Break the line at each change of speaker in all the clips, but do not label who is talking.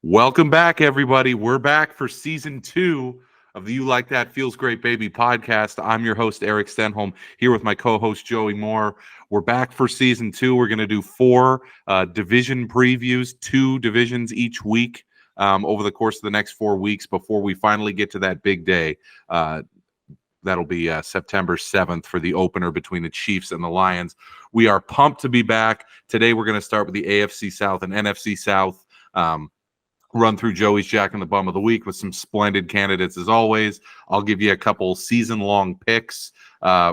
Welcome back, everybody. We're back for season 2 of the You Like That Feels Great Baby podcast. I'm your host, Eric Stenholm, here with my co-host, Joey Moore. We're back for season 2. We're going to do 4 division previews, 2 divisions each week over the course of the next 4 weeks before we finally get to that big day. That'll be September 7th for the opener between the Chiefs and the Lions. We are pumped to be back. Today, we're going to start with the AFC South and NFC South. Run through Joey's Jack and the Bum of the Week with some splendid candidates as always. I'll give you a couple season-long picks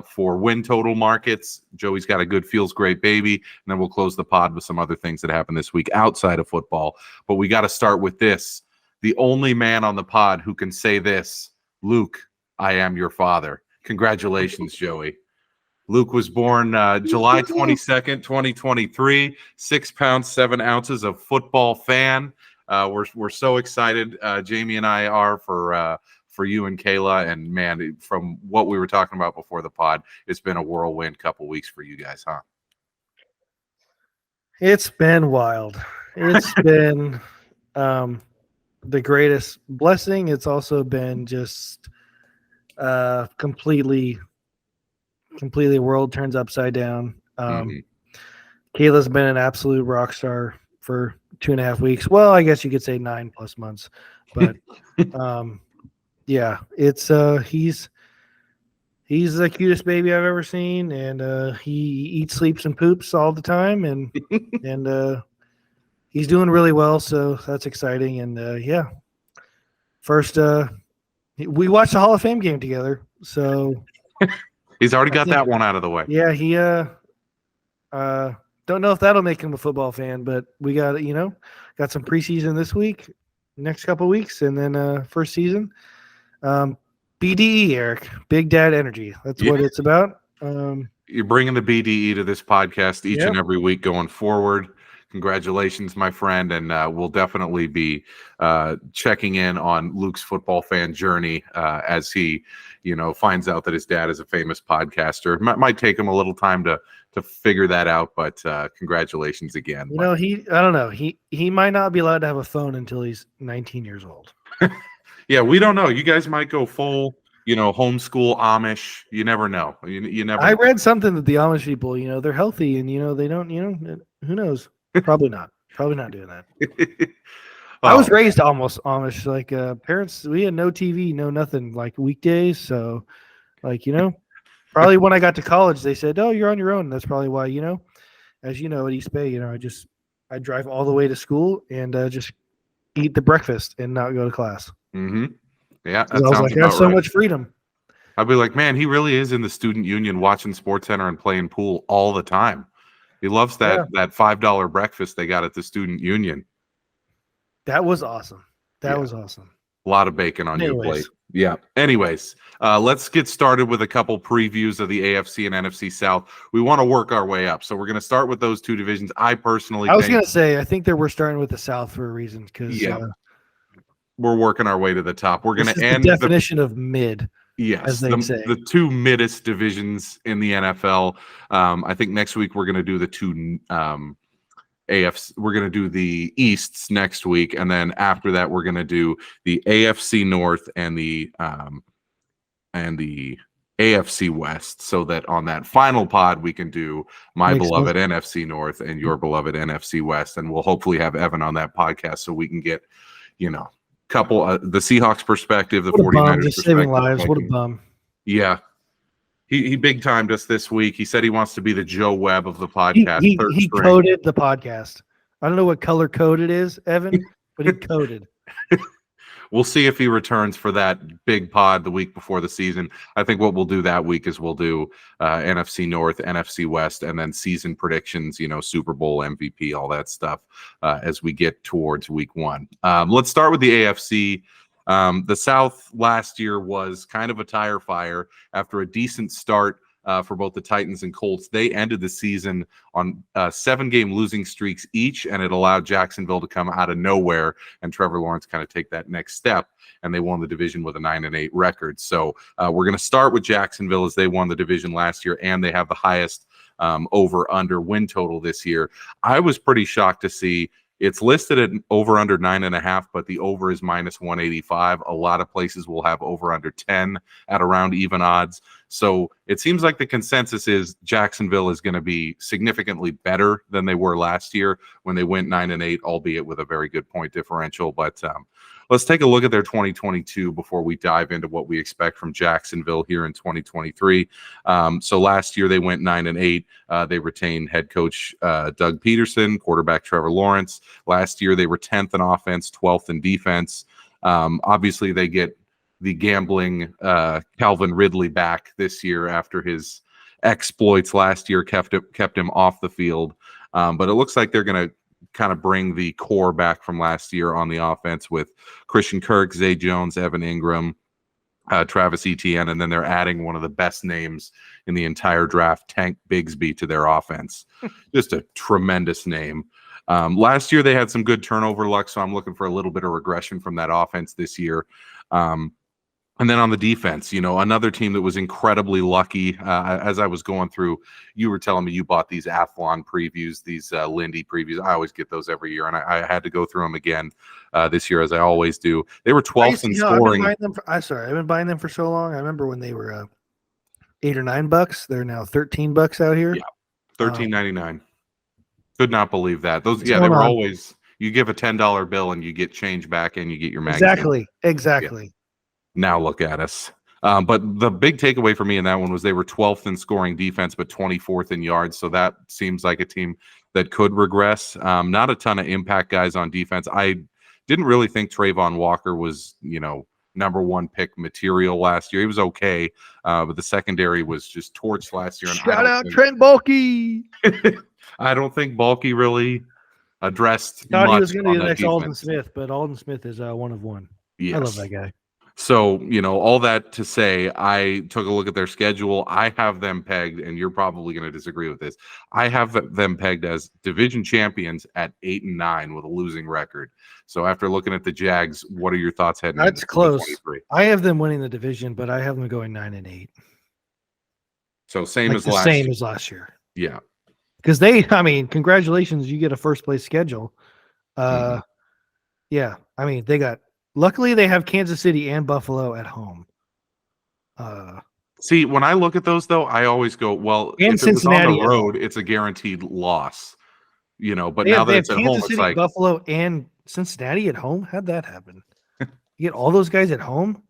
for win total markets. Joey's got a good Feels Great Baby, and then we'll close the pod with some other things that happened this week outside of football. But we got to start with this. The only man on the pod who can say this, Luke, I am your father. Congratulations, Joey. Luke was born July 22nd, 2023, 6 pounds, 7 ounces of football fan. We're so excited. Jamie and I are for you and Kayla. And man, from what we were talking about before the pod, it's been a whirlwind couple weeks for you guys, huh?
It's been wild. It's been the greatest blessing. It's also been just completely world turns upside down. Kayla's been an absolute rock star for 2.5 weeks. Well, I guess you could say 9+ months, but yeah, it's he's the cutest baby I've ever seen, and he eats, sleeps, and poops all the time, and he's doing really well, so that's exciting. And yeah, first we watched the Hall of Fame game together, so
he's already got that one out of the way.
Yeah, he don't know if that'll make him a football fan, but we got some preseason this week, next couple of weeks, and then first season. BDE, Eric, Big Dad Energy. That's what it's about.
You're bringing the BDE to this podcast each and every week going forward. Congratulations, my friend, and we'll definitely be checking in on Luke's football fan journey as he, finds out that his dad is a famous podcaster. Might take him a little time to figure that out, but congratulations again.
I don't know. He might not be allowed to have a phone until he's 19 years old.
Yeah, we don't know. You guys might go full, homeschool Amish. You never know. You never.
I read something that the Amish people, they're healthy, and they don't, who knows? Probably not. Probably not doing that. I was raised almost Amish. Like parents, we had no TV, no nothing. Like weekdays, so probably when I got to college, they said, "Oh, you're on your own." That's probably why, as you know, at East Bay, I drive all the way to school and just eat the breakfast and not go to class.
Mm-hmm. Yeah,
I was like, I have so much freedom.
I'd be like, man, he really is in the student union, watching SportsCenter and playing pool all the time. He loves that $5 breakfast they got at the student union.
That was awesome. That was awesome.
A lot of bacon on your plate. Yeah. Anyways, let's get started with a couple previews of the AFC and NFC South. We want to work our way up. So we're going to start with those 2 divisions. I was
going to say, I think that we're starting with the South for a reason, because
we're working our way to the top. We're going to end
the definition of mid.
Yes,
as they say.
The 2 middest divisions in the NFL. I think next week we're going to do the 2 AFC. We're going to do the Easts next week, and then after that we're going to do the AFC North and the AFC West, so that on that final pod we can do my beloved NFC North and your beloved NFC West, and we'll hopefully have Evan on that podcast so we can get couple the Seahawks perspective, the 49ers perspective.
Saving lives. What a bum.
Yeah. He big timed us this week. He said he wants to be the Joe Webb of the podcast.
He coded the podcast. I don't know what color code it is, Evan, but he coded.
We'll see if he returns for that big pod the week before the season. I think what we'll do that week is we'll do NFC North, NFC West, and then season predictions, Super Bowl MVP, all that stuff as we get towards week 1. Let's start with the AFC. The South last year was kind of a tire fire after a decent start for both the Titans and Colts. They ended the season on 7-game losing streaks each, and it allowed Jacksonville to come out of nowhere and Trevor Lawrence kind of take that next step, and they won the division with a 9-8 record. So we're going to start with Jacksonville, as they won the division last year, and they have the highest over-under win total this year. I was pretty shocked to see It's listed at over under 9.5, but the over is minus 185. A lot of places will have over under 10 at around even odds. So it seems like the consensus is Jacksonville is going to be significantly better than they were last year when they went 9-8, albeit with a very good point differential. But let's take a look at their 2022 before we dive into what we expect from Jacksonville here in 2023. So last year they went 9-8. They retained head coach Doug Peterson, quarterback Trevor Lawrence. Last year they were 10th in offense, 12th in defense. Obviously they get the gambling Calvin Ridley back this year after his exploits last year kept him off the field. But it looks like they're going to kind of bring the core back from last year on the offense with Christian Kirk, Zay Jones, Evan Ingram, Travis Etienne, and then they're adding one of the best names in the entire draft, Tank Bigsby, to their offense. Just a tremendous name. Last year they had some good turnover luck, so I'm looking for a little bit of regression from that offense this year. And then on the defense, another team that was incredibly lucky. As I was going through, you were telling me you bought these Athlon previews, these Lindy previews. I always get those every year, and I had to go through them again this year, as I always do. They were 12th in scoring.
I've been buying them for so long. I remember when they were $8 or $9. They're now $13 out here.
Yeah, $13.99. Could not believe that. They were always. You give a $10 bill and you get change back, and you get your magazine.
Exactly.
Yeah. Now look at us. But the big takeaway for me in that one was they were 12th in scoring defense, but 24th in yards. So that seems like a team that could regress. Not a ton of impact guys on defense. I didn't really think Trayvon Walker was, number one pick material last year. He was okay, but the secondary was just torched last year. And
Shout out Trent Baalke.
I don't think Baalke really addressed
Thought
much
he was going to be the next
defense.
Alden Smith, but Alden Smith is one of one. Yes. I love that guy.
So, all that to say, I took a look at their schedule. I have them pegged, and you're probably going to disagree with this. I have them pegged as division champions at 8-9 with a losing record. So after looking at the Jags, what are your thoughts heading into 2023?
Close. I have them winning the division, but I have them going 9-8.
So same as
last year.
Yeah.
Because congratulations, you get a first place schedule. Yeah. Luckily, they have Kansas City and Buffalo at home.
See, when I look at those, though, I always go, well,
and
if
Cincinnati
it was on the road, it's a guaranteed loss. But now that it's at
Kansas
home,
City,
it's like
Buffalo and Cincinnati at home. How'd that happen? You get all those guys at home?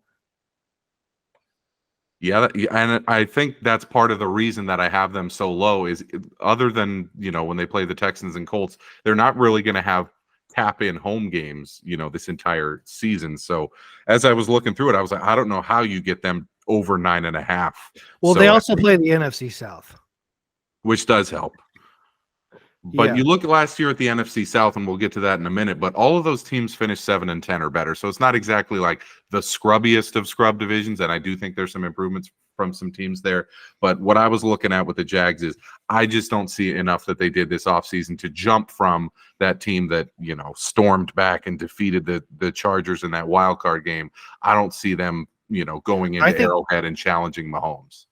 Yeah, and I think that's part of the reason that I have them so low is other than, when they play the Texans and Colts, they're not really going to have tap in home games, this entire season. So as I was looking through it, I was like, I don't know how you get them over 9.5.
Well, they also play the NFC South,
which does help. But you look at last year at the NFC South, and we'll get to that in a minute, but all of those teams finished 7-10 or better. So it's not exactly like the scrubbiest of scrub divisions, and I do think there's some improvements from some teams there. But what I was looking at with the Jags is I just don't see enough that they did this offseason to jump from that team that, stormed back and defeated the Chargers in that wild card game. I don't see them, going into Arrowhead and challenging Mahomes.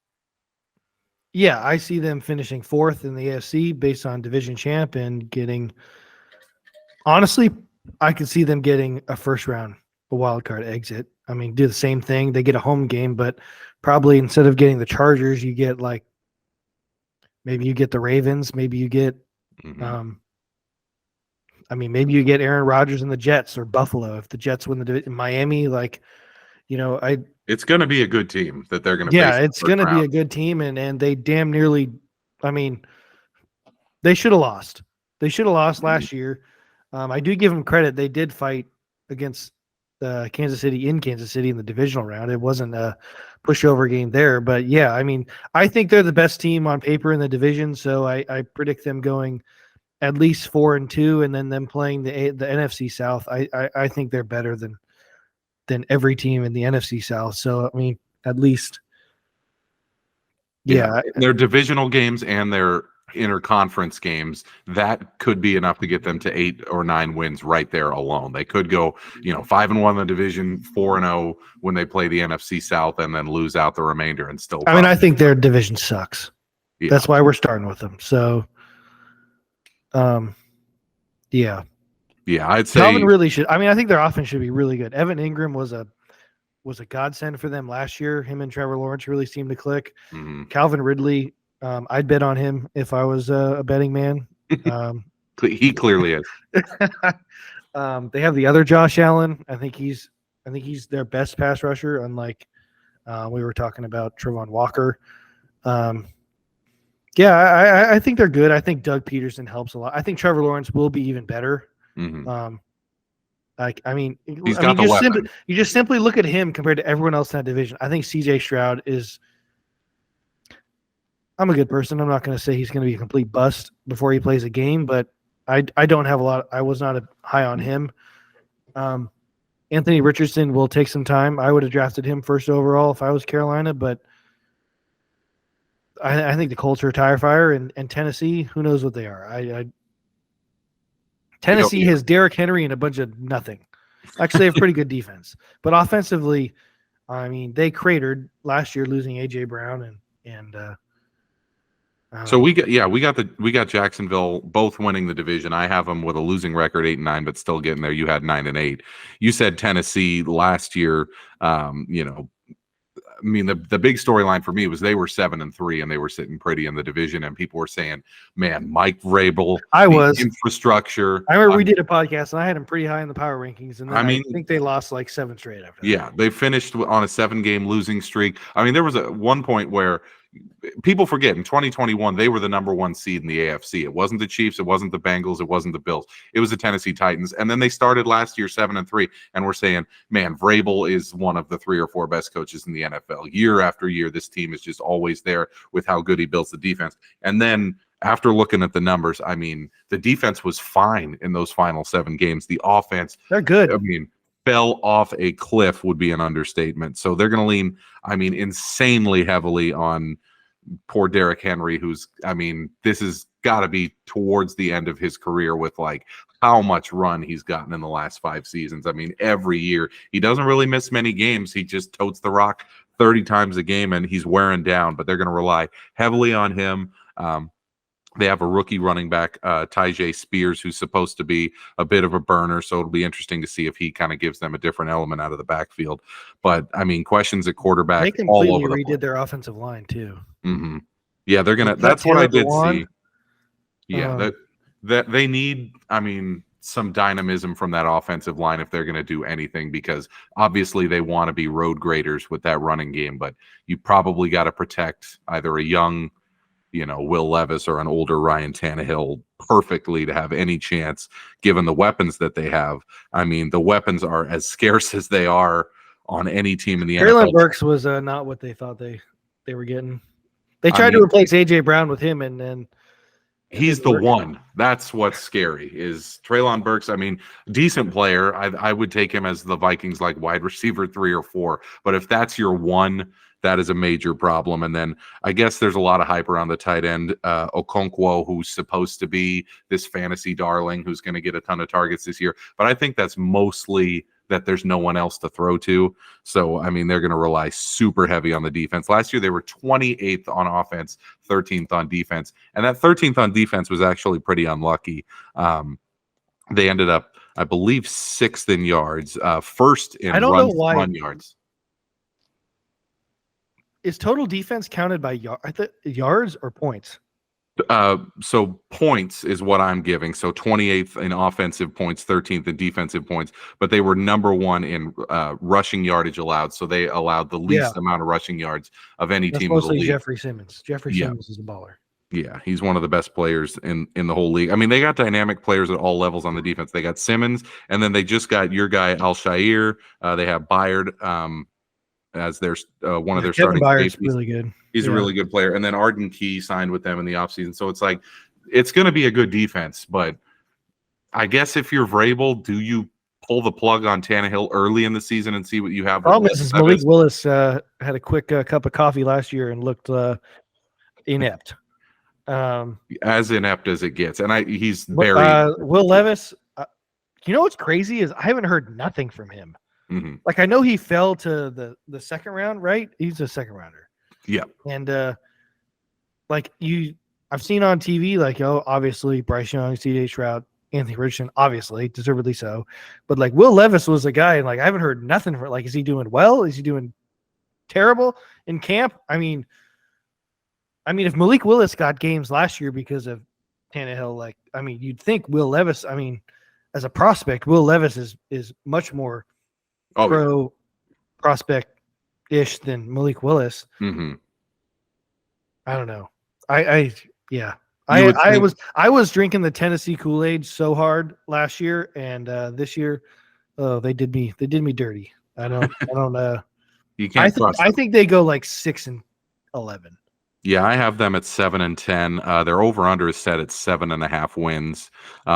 Yeah, I see them finishing 4th in the AFC based on division champ and getting – honestly, I could see them getting a wild card exit. Do the same thing. They get a home game, but probably instead of getting the Chargers, you get maybe you get the Ravens. Maybe you get maybe you get Aaron Rodgers and the Jets or Buffalo. If the Jets win the Miami,
it's going to be a good team that they're going to.
Yeah, it's going to be a good team, and they damn nearly. They should have lost. They should have lost last year. I do give them credit. They did fight against Kansas City in the divisional round. It wasn't a pushover game there, but yeah, I think they're the best team on paper in the division. So I predict them going at least 4-2, and then them playing the NFC South. I think they're better than every team in the NFC South. So, at least. Yeah.
Their divisional games and their interconference games, that could be enough to get them to 8 or 9 wins right there alone. They could go, 5-1 in the division, 4-0 when they play the NFC South, and then lose out the remainder and still.
I think their division sucks. Yeah. That's why we're starting with them. So, yeah.
Yeah, I'd say
Calvin really should. I mean, I think their offense should be really good. Evan Ingram was a godsend for them last year. Him and Trevor Lawrence really seemed to click. Calvin Ridley, I'd bet on him if I was a betting man.
He clearly is.
They have the other Josh Allen. I think he's their best pass rusher, unlike we were talking about Trevon Walker. Yeah, I think they're good. I think Doug Peterson helps a lot. I think Trevor Lawrence will be even better. You just simply look at him compared to everyone else in that division. I think CJ Stroud is. I'm a good person. I'm not going to say he's going to be a complete bust before he plays a game, but I don't have a lot. I was not high on him. Anthony Richardson will take some time. I would have drafted him first overall if I was Carolina, but I think the Colts are a tire fire, and Tennessee, who knows what they are. Tennessee has Derrick Henry and a bunch of nothing. Actually, they have pretty good defense, but offensively, I mean, they cratered last year losing AJ Brown and.
So we got Jacksonville both winning the division. I have them with a losing record 8-9, but still getting there. You had 9-8. You said Tennessee last year. I mean, the big storyline for me was they were 7-3 and they were sitting pretty in the division, and people were saying, "Man, Mike Vrabel, infrastructure."
I remember we did a podcast and I had them pretty high in the power rankings, and then I think they lost like 7 straight after that.
Yeah, they finished on a 7-game losing streak. I mean, there was one point where people forget in 2021 they were the number 1 seed in the AFC. It wasn't the Chiefs, it wasn't the Bengals, it wasn't the Bills. It was the Tennessee Titans. And then they started last year 7-3, and we're saying, man, Vrabel is one of the 3 or 4 best coaches in the NFL. Year after year, this team is just always there with how good he builds the defense. And then after looking at the numbers, I mean, the defense was fine in those final 7 games. The offense,
they're good.
I mean, fell off a cliff would be an understatement. So they're going to lean, I mean, insanely heavily on poor Derrick Henry, who's, I mean, this has got to be towards the end of his career with like how much run he's gotten in the last 5 seasons. I mean, every year he doesn't really miss many games. He just totes the rock 30 times a game and he's wearing down, but they're going to rely heavily on him. They have a rookie running back, Tyjae Spears, who's supposed to be a bit of a burner. So it'll be interesting to see if he kind of gives them a different element out of the backfield. But I mean, questions at quarterback.
They completely redid their offensive line too.
Mm-hmm. Yeah, they're gonna. That's what I did see. Yeah, that they need. I mean, some dynamism from that offensive line if they're going to do anything, because obviously they want to be road graders with that running game. But you probably got to protect either a young, Will Levis or an older Ryan Tannehill perfectly to have any chance, given the weapons that they have. I mean, the weapons are as scarce as they are on any team in the NFL.
Traylon Burks was not what they thought they were getting. They tried to replace AJ Brown with him, and then
he's the one. That's what's scary is Traylon Burks. I mean, decent player. I would take him as the Vikings like wide receiver 3 or 4. But if that's your one, that is a major problem. And then I guess there's a lot of hype around the tight end, Okonkwo, who's supposed to be this fantasy darling who's going to get a ton of targets this year. But I think that's mostly that there's no one else to throw to. So, I mean, they're going to rely super heavy on the defense. Last year, they were 28th on offense, 13th on defense. And that 13th on defense was actually pretty unlucky. They ended up, I believe, 6th in yards, first in run yards.
Is total defense counted by yards or points?
So points is what I'm giving. So 28th in offensive points, 13th in defensive points, but they were number 1 in rushing yardage allowed. So they allowed the least amount of rushing yards of any team in the league.
Jeffrey Simmons. Simmons is a baller.
Yeah, he's one of the best players in the whole league. I mean, they got dynamic players at all levels on the defense. They got Simmons, and then they just got your guy Al-Shair. They have Byard as their one of their starting safeties.
Really good.
He's a really good player. And then Arden Key signed with them in the offseason. So it's like, it's going to be a good defense. But I guess if you're Vrabel, do you pull the plug on Tannehill early in the season and see what you have?
Problem is Malik Willis had a quick cup of coffee last year and looked inept.
As inept as it gets. And he's very...
Will Levis, you know what's crazy is I haven't heard nothing from him.
Mm-hmm.
Like, I know he fell to the second round, right? He's a second rounder.
Yeah.
And I've seen on TV, like, obviously Bryce Young, CJ Stroud, Anthony Richardson, obviously, deservedly so. But like Will Levis was a guy, and like I haven't heard nothing for like, is he doing well? Is he doing terrible in camp? I mean, if Malik Willis got games last year because of Tannehill, like, I mean, you'd think Will Levis, I mean, as a prospect, Will Levis is much more pro prospect-ish than Malik Willis.
Mm-hmm.
I don't know. I was drinking the Tennessee Kool-Aid so hard last year, and this year, they did me dirty. I don't.
You can't.
I think they go like 6-11.
Yeah, I have them at 7-10. Their over/under is set at 7.5 wins.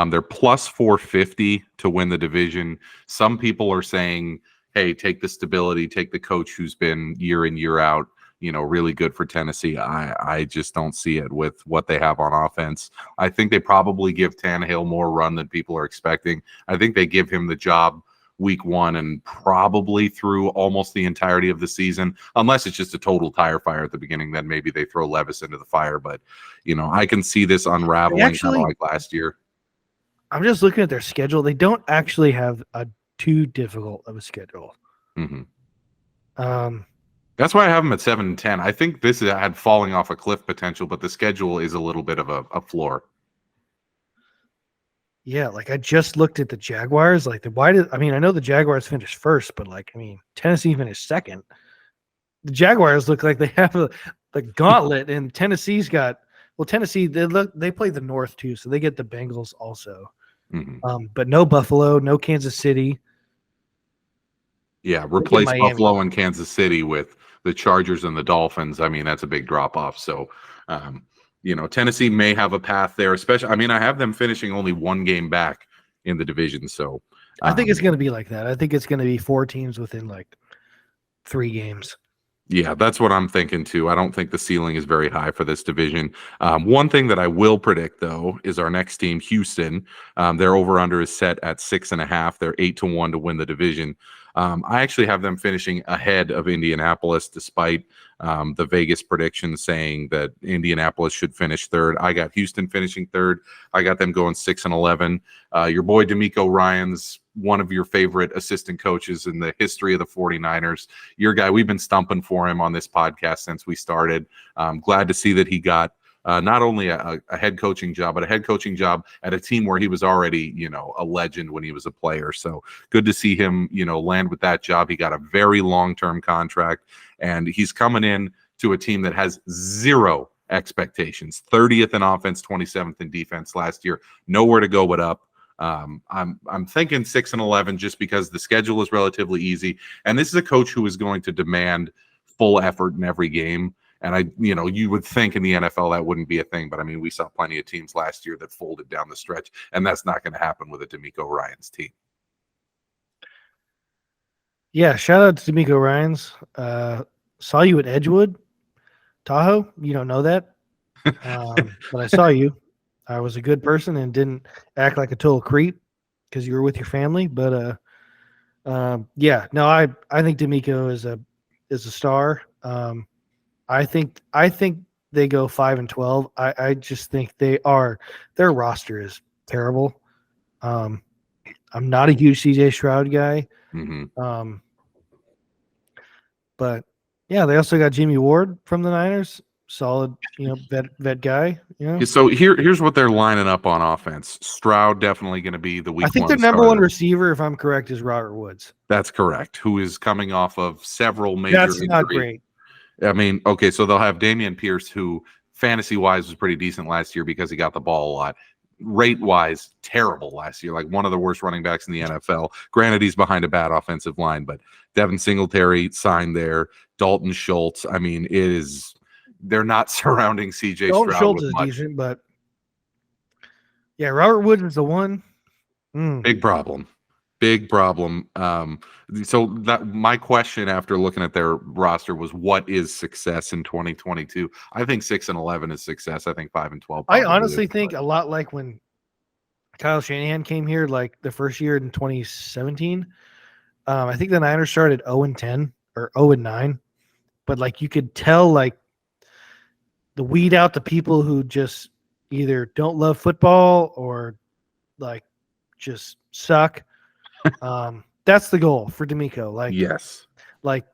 They're plus 450 to win the division. Some people are saying, "Hey, take the stability, take the coach who's been year in year out, really good for Tennessee." I just don't see it with what they have on offense. I think they probably give Tannehill more run than people are expecting. I think they give him the job week 1 and probably through almost the entirety of the season, unless it's just a total tire fire at the beginning. Then maybe they throw Levis into the fire. But I can see this unraveling kind of like last year.
I'm just looking at their schedule. They don't actually have a too difficult of a schedule.
Mm-hmm. That's why I have them at 7-10. I think this had falling off a cliff potential, but the schedule is a little bit of a floor.
Yeah, like I just looked at the Jaguars. Like I know the Jaguars finished first, but Tennessee finished second. The Jaguars look like they have the gauntlet, and Tennessee's got Tennessee. They play the North too, so they get the Bengals also.
Mm-hmm.
But no Buffalo, no Kansas City.
Yeah, replace Buffalo and Kansas City with the Chargers and the Dolphins. I mean, that's a big drop off. So, Tennessee may have a path there, especially. I mean, I have them finishing only one game back in the division. So,
I think it's going to be like that. I think it's going to be 4 teams within like 3 games.
Yeah, that's what I'm thinking too. I don't think the ceiling is very high for this division. One thing that I will predict though is our next team, Houston. Their over/under is set at 6.5. They're 8-1 to win the division. I actually have them finishing ahead of Indianapolis, despite the Vegas prediction saying that Indianapolis should finish third. I got Houston finishing third. I got them going 6-11. Your boy DeMeco Ryans, one of your favorite assistant coaches in the history of the 49ers. Your guy, we've been stumping for him on this podcast since we started. Glad to see that he got not only a head coaching job, but a head coaching job at a team where he was already, a legend when he was a player. So good to see him, land with that job. He got a very long-term contract, and he's coming in to a team that has 0 expectations. 30th in offense, 27th in defense last year. Nowhere to go but up. I'm thinking 6-11 just because the schedule is relatively easy, and this is a coach who is going to demand full effort in every game. And you would think in the NFL that wouldn't be a thing, but I mean, we saw plenty of teams last year that folded down the stretch, and that's not going to happen with a DeMeco Ryans team.
Yeah, shout out to DeMeco Ryans. Saw you at Edgewood, Tahoe. You don't know that, but I saw you. I was a good person and didn't act like a total creep because you were with your family. But yeah, no, I think DeMeco is a star. I think they go 5-12. I just think their roster is terrible. I'm not a huge CJ Stroud guy.
Mm-hmm.
But yeah, they also got Jimmy Ward from the Niners. Solid, vet guy.
So here's what they're lining up on offense. Stroud definitely going to be the week 1
I think their number 1 receiver, if I'm correct, is Robert Woods.
That's correct. Who is coming off of several major
That's
injuries.
Not great.
I mean, okay, so they'll have Dameon Pierce, who fantasy-wise was pretty decent last year because he got the ball a lot. Rate-wise, terrible last year, like one of the worst running backs in the NFL. Granted, he's behind a bad offensive line, but Devin Singletary signed there. Dalton Schultz. I mean, they're not surrounding CJ
Dalton
Stroud
Schultz
with
is
much.
Decent, but yeah, Robert Woods is the one.
Big problem. So that my question after looking at their roster was, what is success in 2022? I think 6-11 is success. I think 5-12.
I honestly think a lot like when Kyle Shanahan came here, like the first year in 2017. I think the Niners started 0-10 or 0-9, but like you could tell, like the weed out the people who just either don't love football or like just suck. That's the goal for D'Amico.
Yes.
Like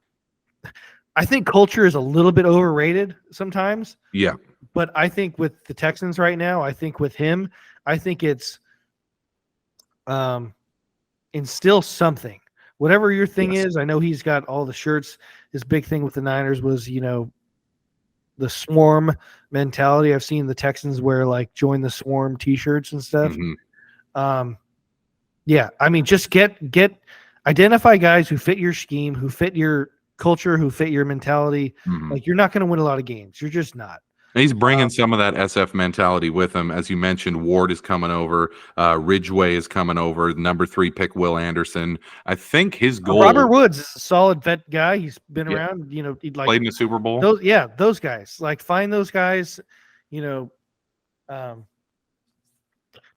I think culture is a little bit overrated sometimes.
Yeah.
But I think with the Texans right now, I think with him, I think it's instill something. Whatever your thing is, I know he's got all the shirts. His big thing with the Niners was, the swarm mentality. I've seen the Texans wear like join the swarm t-shirts and stuff. Yeah, I mean, just identify guys who fit your scheme, who fit your culture, who fit your mentality. Like you're not going to win a lot of games. You're just not.
And he's bringing some of that SF mentality with him. As you mentioned, Ward is coming over. Ridgeway is coming over. Number 3 pick, Will Anderson. I think his goal.
Robert Woods is a solid vet guy. He's been around. He'd like
played in the Super Bowl.
Those guys. Like find those guys.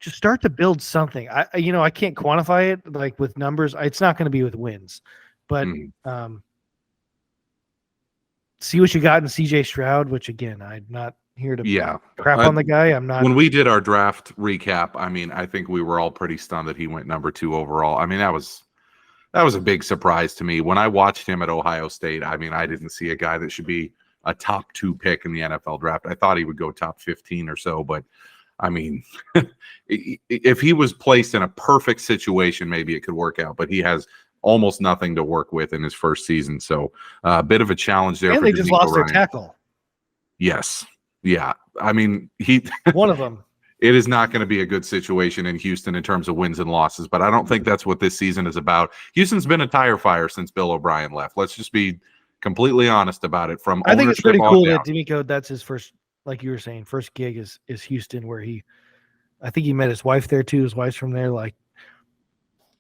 Just start to build something. I can't quantify it like with numbers. It's not going to be with wins, but see what you got in CJ Stroud, which again, I'm not here to crap on the guy. I'm not.
When we did our draft recap, I mean, I think we were all pretty stunned that he went number 2 overall. I mean, that was a big surprise to me. When I watched him at Ohio State, I mean, I didn't see a guy that should be a top 2 pick in the NFL draft. I thought he would go top 15 or so, but I mean, if he was placed in a perfect situation, maybe it could work out, but he has almost nothing to work with in his first season. So a bit of a challenge there.
And they just lost their tackle.
Yes. Yeah. I mean,
one of them.
It is not going to be a good situation in Houston in terms of wins and losses, but I don't think that's what this season is about. Houston's been a tire fire since Bill O'Brien left. Let's just be completely honest about it.
I think it's pretty cool that D'Amico, that's his first, like you were saying, first gig is Houston, where I think he met his wife there too. His wife's from there. Like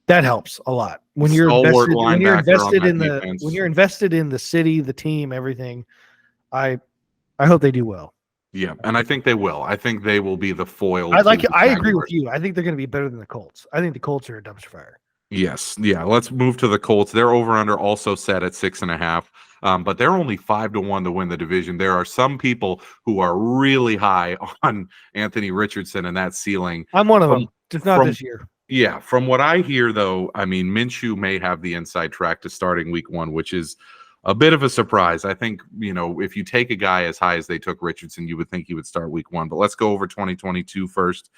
that helps a lot when you're invested in the city, the team, everything. I hope they do well.
Yeah, and I think they will. I think they will be the foil.
I agree with you. I think they're going to be better than the Colts. I think the Colts are a dumpster fire.
Yes. Yeah. Let's move to the Colts. They're over under also set at 6.5. But they're only 5-1 to win the division. There are some people who are really high on Anthony Richardson and that ceiling.
I'm one of them. Just not this year.
Yeah. From what I hear, though, I mean, Minshew may have the inside track to starting week 1, which is a bit of a surprise. I think, if you take a guy as high as they took Richardson, you would think he would start week 1. But let's go over 2022 first.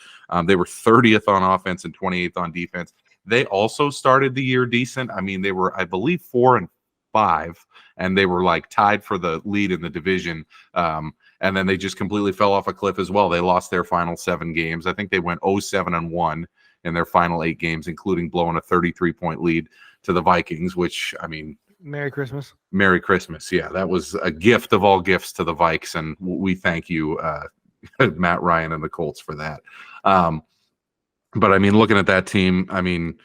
They were 30th on offense and 28th on defense. They also started the year decent. I mean, they were, I believe, 4-5, and they were like tied for the lead in the division. And then they just completely fell off a cliff as well. They lost their final 7 games. I think they went 0-7-1 in their final 8 games, including blowing a 33-point lead to the Vikings, which, I mean,
Merry Christmas.
Merry Christmas. Yeah, that was a gift of all gifts to the Vikes, and we thank you, Matt Ryan and the Colts, for that. But, I mean, looking at that team, I mean,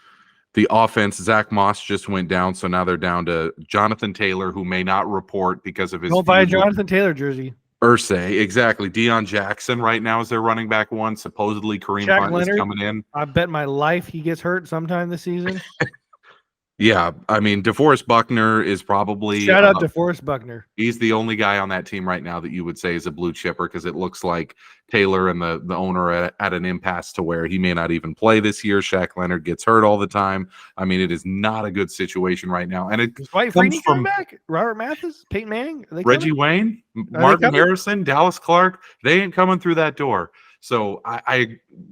the offense, Zach Moss just went down, so now they're down to Jonathan Taylor, who may not report because of his—
Don't buy a Jonathan Taylor jersey.
Irsay, exactly. Deion Jackson right now is their running back 1. Supposedly Kareem Hunt is coming in.
I bet my life he gets hurt sometime this season.
Yeah, I mean, DeForest Buckner is probably—
Shout out DeForest Buckner.
He's the only guy on that team right now that you would say is a blue chipper, because it looks like Taylor and the owner are at an impasse to where he may not even play this year. Shaq Leonard gets hurt all the time. I mean, it is not a good situation right now. And it
comes from back? Robert Mathis, Peyton Manning,
Reggie Wayne, Martin Harrison, Dallas Clark. They ain't coming through that door. So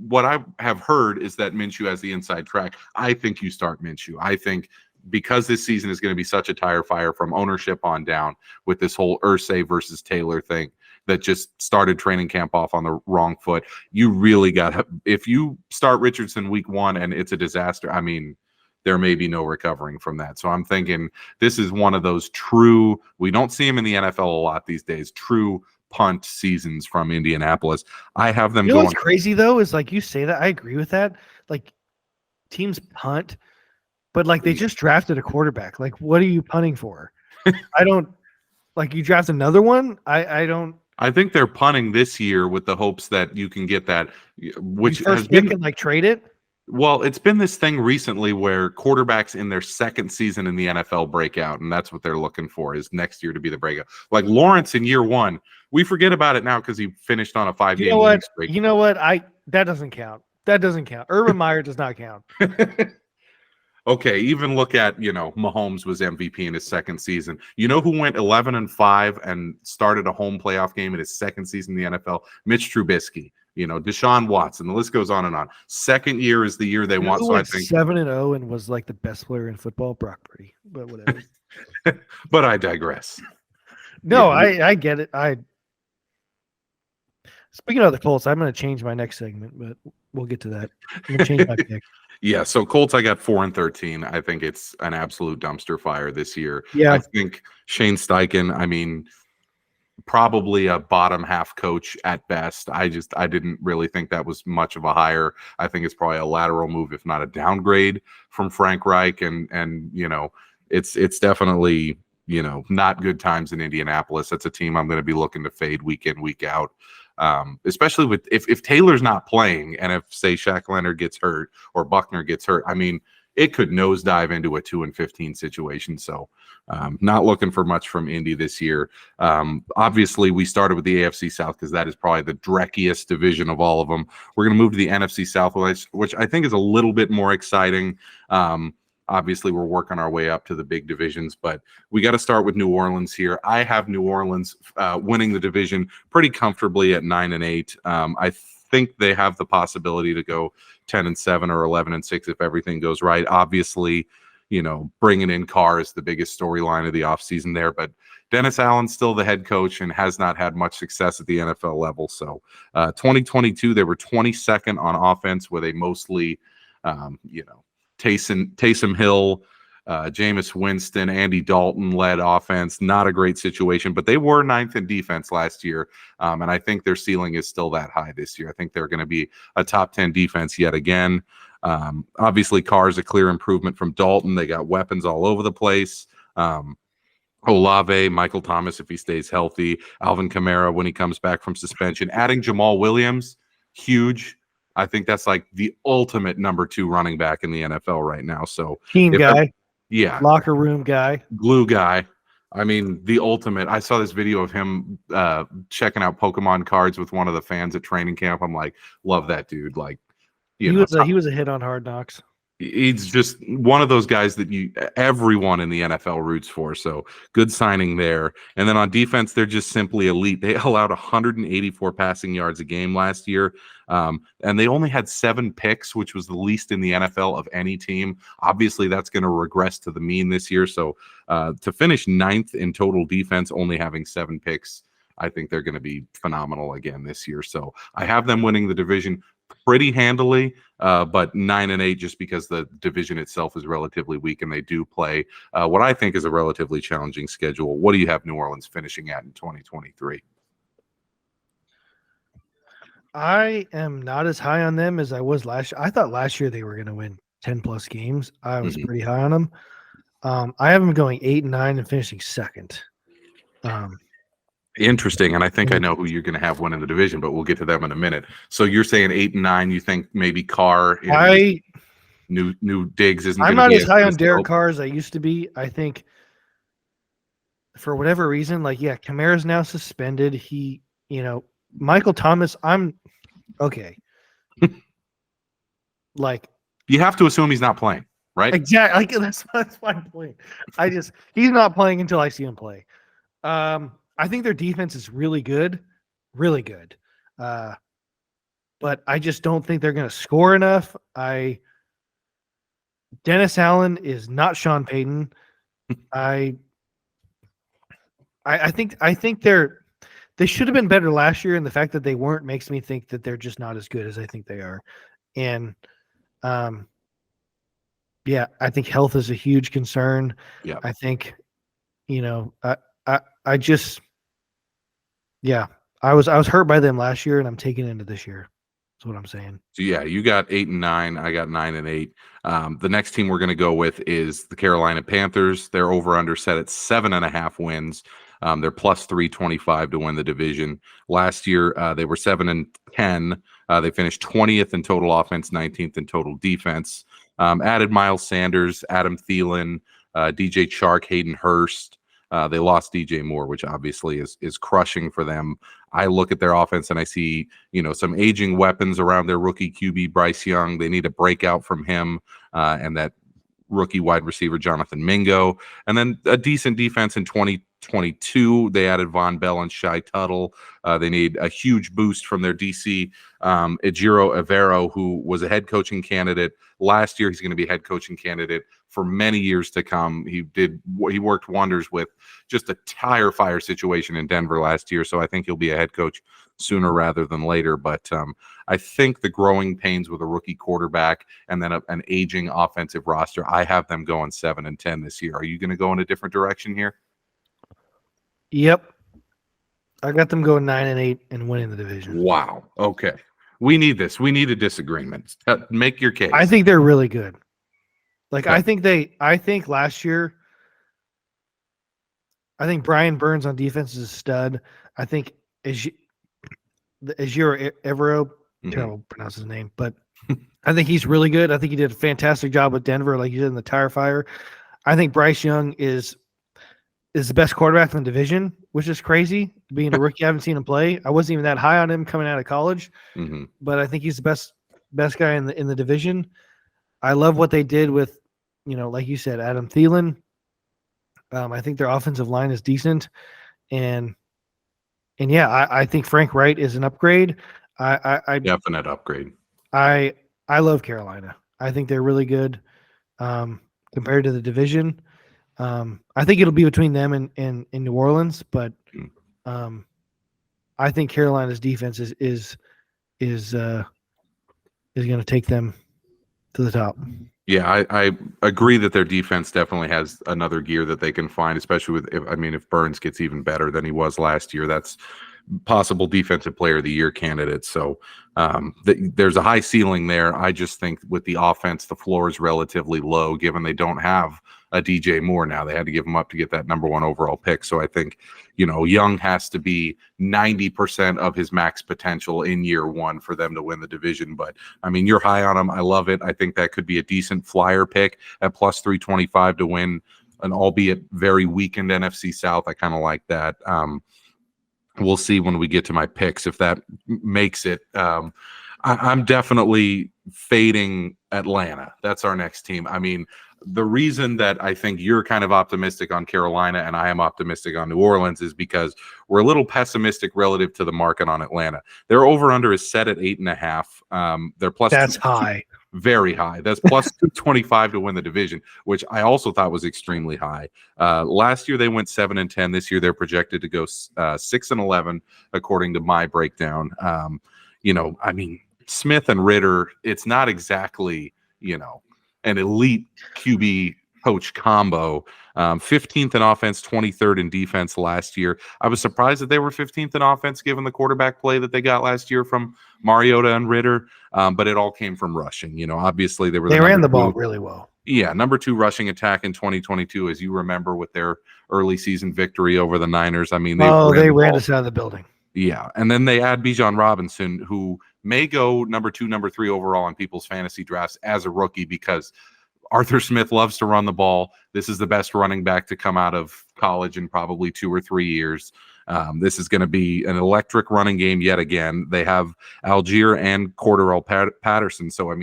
what I have heard is that Minshew has the inside track. I think you start Minshew. I think because this season is going to be such a tire fire from ownership on down, with this whole Irsay versus Taylor thing that just started training camp off on the wrong foot, you really got— if you start Richardson week 1 and it's a disaster, I mean, there may be no recovering from that. So I'm thinking this is one of those true— we don't see him in the NFL a lot these days— true punt seasons from Indianapolis. I have them going—
what's crazy though is, like, you say that, I agree with that. Like, teams punt, but like they just drafted a quarterback. Like, what are you punting for? I don't— like, you draft another one. I don't—
I think they're punting this year with the hopes that you can get that, which
first pick and like trade it.
Well, it's been this thing recently where quarterbacks in their second season in the NFL break out, and that's what they're looking for, is next year to be the breakout. Like Lawrence in year 1, we forget about it now because he finished on a 5-game winning streak.
You know what? That doesn't count. That doesn't count. Urban Meyer does not count.
Okay, even look at, Mahomes was MVP in his second season. You know who went 11-5 and started a home playoff game in his second season in the NFL? Mitch Trubisky. Deshaun Watson. The list goes on and on. Second year is the year they want. So I think
7-0 and was like the best player in football, Brock Purdy. But whatever.
But I digress.
No, I get it. Speaking of the Colts, I'm going to change my next segment, but we'll get to that. I'm going to change my pick.
Yeah, so Colts, I got 4-13. I think it's an absolute dumpster fire this year.
Yeah.
I think Shane Steichen, probably a bottom half coach at best. I didn't really think that was much of a hire. I think it's probably a lateral move, if not a downgrade from Frank Reich. And it's definitely, not good times in Indianapolis. That's a team I'm going to be looking to fade week in, week out. Especially with if Taylor's not playing and if, say, Shaq Leonard gets hurt or Buckner gets hurt, it could nosedive into a 2-15 situation. So not looking for much from Indy this year. Obviously, we started with the AFC South because that is probably the dreckiest division of all of them. We're going to move to the NFC South, which I think is a little bit more exciting. Obviously, we're working our way up to the big divisions, but we got to start with New Orleans here. I have New Orleans winning the division pretty comfortably at 9-8. I think they have the possibility to go 10-7 or 11-6 if everything goes right. Obviously, bringing in Carr is the biggest storyline of the offseason there, but Dennis Allen's still the head coach and has not had much success at the NFL level. So 2022, they were 22nd on offense with a mostly, Taysom Hill, Jameis Winston, Andy Dalton led offense. Not a great situation, but they were 9th in defense last year. And I think their ceiling is still that high this year. I think they're going to be a top 10 defense yet again. Obviously, Carr is a clear improvement from Dalton. They got weapons all over the place. Olave, Michael Thomas, if he stays healthy, Alvin Kamara when he comes back from suspension, adding Jamal Williams, huge. I think that's like the ultimate number 2 running back in the NFL right now. So
team guy, locker room guy,
glue guy. The ultimate. I saw this video of him checking out Pokemon cards with one of the fans at training camp. I'm like, love that dude. Like,
he was a hit on Hard Knocks.
He's just one of those guys that everyone in the NFL roots for. So good signing there. And then on defense, they're just simply elite. They allowed 184 passing yards a game last year. And they only had 7 picks, which was the least in the NFL of any team. Obviously, that's going to regress to the mean this year. So to finish 9th in total defense, only having 7 picks, I think they're going to be phenomenal again this year. So I have them winning the division pretty handily, but 9-8 just because the division itself is relatively weak and they do play what I think is a relatively challenging schedule. What do you have New Orleans finishing at in 2023?
I am not as high on them as I was last year. I thought last year they were going to win 10+ games. I was pretty high on them. I have them going 8-9 and finishing second.
Interesting, and I think I know who you're going to have winning the division, but we'll get to them in a minute. So you're saying 8-9. You think maybe Carr, new Diggs isn't.
I'm not as high on Derek Carr as I used to be. I think for whatever reason, Kamara's now suspended. Michael Thomas. I'm okay.
You have to assume he's not playing, right?
Exactly. That's my point. He's not playing until I see him play. I think their defense is really good. But I just don't think they're going to score enough. Dennis Allen is not Sean Payton. I think they should have been better last year, and the fact that they weren't makes me think that they're just not as good as I think they are. And I think health is a huge concern.
Yeah.
I think, I was hurt by them last year, and I'm taking it into this year. That's what I'm saying. So
you got 8-9. I got 9-8. The next team we're going to go with is the Carolina Panthers. They're over/under set at 7.5 wins. They're plus 325 to win the division. Last year, they were 7-10. They finished 20th in total offense, 19th in total defense. Added Miles Sanders, Adam Thielen, DJ Chark, Hayden Hurst. They lost DJ Moore, which obviously is crushing for them. I look at their offense and I see, some aging weapons around their rookie QB, Bryce Young. They need a breakout from him and that rookie wide receiver, Jonathan Mingo. And then a decent defense in 2022. They added Von Bell and Shai Tuttle. They need a huge boost from their DC, Ejiro Evero, who was a head coaching candidate last year. He's going to be a head coaching candidate for many years to come. He worked wonders with just a tire fire situation in Denver last year. So I think he'll be a head coach sooner rather than later. But I think the growing pains with a rookie quarterback and then an aging offensive roster, I have them going 7-10 this year. Are you going to go in a different direction here?
Yep. I got them going 9-8 and winning the division.
Wow. Okay. We need this. We need a disagreement. Make your case.
I think they're really good. Like,
Okay.
I think last year, I think Brian Burns on defense is a stud. I think Ejiro Evero, terrible to pronounce his name, but I think he's really good. I think he did a fantastic job with Denver, like he did in the tire fire. I think Bryce Young is the best quarterback in the division, which is crazy. Being a rookie, I haven't seen him play. I wasn't even that high on him coming out of college, but I think he's the best guy in the division. I love what they did with, like you said, Adam Thielen. I think their offensive line is decent, and yeah, I think Frank Wright is an upgrade. I
definite upgrade.
I love Carolina. I think they're really good compared to the division. I think it'll be between them and New Orleans, but I think Carolina's defense is going to take them to the top.
Yeah, I agree that their defense definitely has another gear that they can find, especially if Burns gets even better than he was last year. That's possible defensive player of the year candidate. So there's a high ceiling there. I just think with the offense, the floor is relatively low, given they don't have a DJ Moore now. They had to give him up to get that number 1 overall pick. So I think, Young has to be 90% of his max potential in year 1 for them to win the division. But you're high on him. I love it. I think that could be a decent flyer pick at plus 325 to win an albeit very weakened NFC South. I kind of like that. We'll see when we get to my picks if that makes it. I'm definitely fading Atlanta. That's our next team. The reason that I think you're kind of optimistic on Carolina and I am optimistic on New Orleans is because we're a little pessimistic relative to the market on Atlanta. Their over-under is set at 8.5. They're plus.
That's high.
Very high. That's plus 225 to win the division, which I also thought was extremely high. Last year they went 7-10. This year they're projected to go 6-11 according to my breakdown. Smith and Ritter, it's not exactly, an elite QB coach combo. 15th in offense, 23rd in defense last year. I was surprised that they were 15th in offense given the quarterback play that they got last year from Mariota and Ritter, but it all came from rushing. Obviously they
ran the ball really well.
Yeah, number 2 rushing attack in 2022, as you remember, with their early season victory over the Niners. They
ran us out of the building.
Yeah, and then they add Bijan Robinson, who may go number 2, number 3 overall in people's fantasy drafts as a rookie because Arthur Smith loves to run the ball. This is the best running back to come out of college in probably 2 or 3 years. This is going to be an electric running game yet again. They have Algier and Cordarrelle Patterson. So,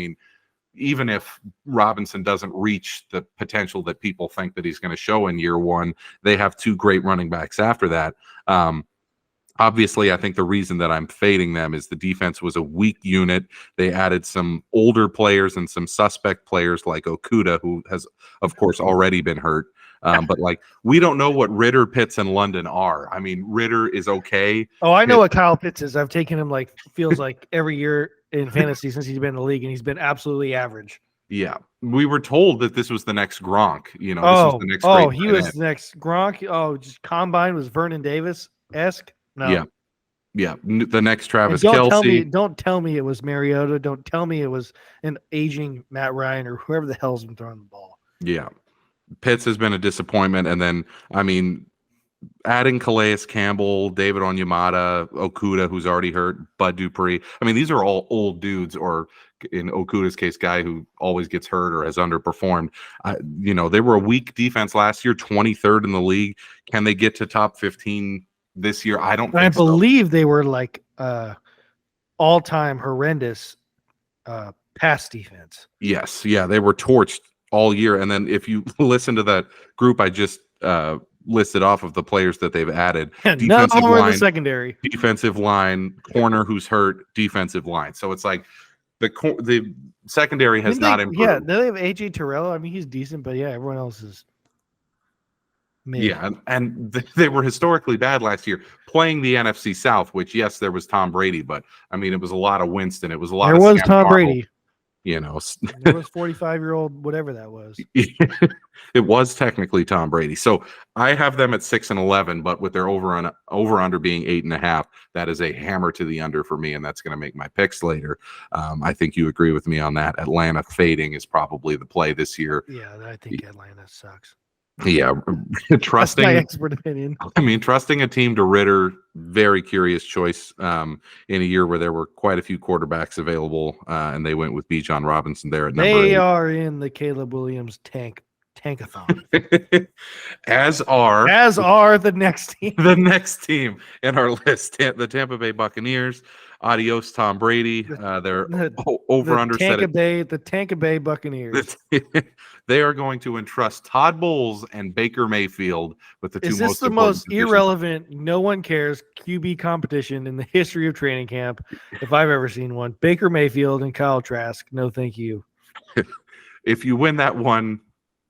even if Robinson doesn't reach the potential that people think that he's going to show in year 1, they have 2 great running backs after that. Obviously, I think the reason that I'm fading them is the defense was a weak unit. They added some older players and some suspect players like Okudah, who has, of course, already been hurt. But we don't know what Ritter, Pitts, and London are. Ritter is okay.
Oh, I know what Kyle Pitts is. I've taken him feels like every year in fantasy since he's been in the league, and he's been absolutely average.
Yeah, we were told that this was the next Gronk. This was the next.
He was the next Gronk. Oh, just combine was Vernon Davis-esque. No.
Yeah. The next Travis
Kelce. Don't tell me it was Mariota. Don't tell me it was an aging Matt Ryan or whoever the hell's been throwing the ball.
Yeah. Pitts has been a disappointment. And then, adding Calais Campbell, David Onyemata, Okudah, who's already hurt, Bud Dupree. These are all old dudes, or in Okudah's case, guy who always gets hurt or has underperformed. They were a weak defense last year, 23rd in the league. Can they get to top 15 this year. I don't
I
think so.
believe they were like all-time horrendous pass defense.
Yes, yeah, they were torched all year. And then if you listen to that group I just listed off of the players that they've added,
None of them were in the secondary.
defensive line, corner who's hurt, defensive line. So it's like the secondary has not improved.
Yeah, they have AJ Terrell. I mean, he's decent, but yeah, everyone else is mid.
Yeah, and they were historically bad last year playing the NFC South, which, yes, there was Tom Brady, but I mean, it was a lot of Winston. It was a lot
there
of
was
Sam
Tom
Darnold,
Brady.
You know,
There was 45-year-old, whatever that was.
It was technically Tom Brady. So I have them at 6-11, but with their over under being 8.5, that is a hammer to the under for me, and that's going to make my picks later. I think you agree with me on that. Atlanta fading is probably the play this year.
Yeah, I think Atlanta sucks.
Yeah, trusting.
That's my expert opinion.
I mean, trusting a team to Ritter, very curious choice in a year where there were quite a few quarterbacks available, and they went with Bijan Robinson there at number 8.
They are in the Caleb Williams tankathon.
as are
the next team.
The next team in our list, the Tampa Bay Buccaneers. Adios, Tom Brady. They're over under set.
The Tampa Bay Buccaneers.
They are going to entrust Todd Bowles and Baker Mayfield with the two most.
Is this the most irrelevant, no one cares QB competition in the history of training camp, if I've ever seen one? Baker Mayfield and Kyle Trask. No, thank you.
If you win that one,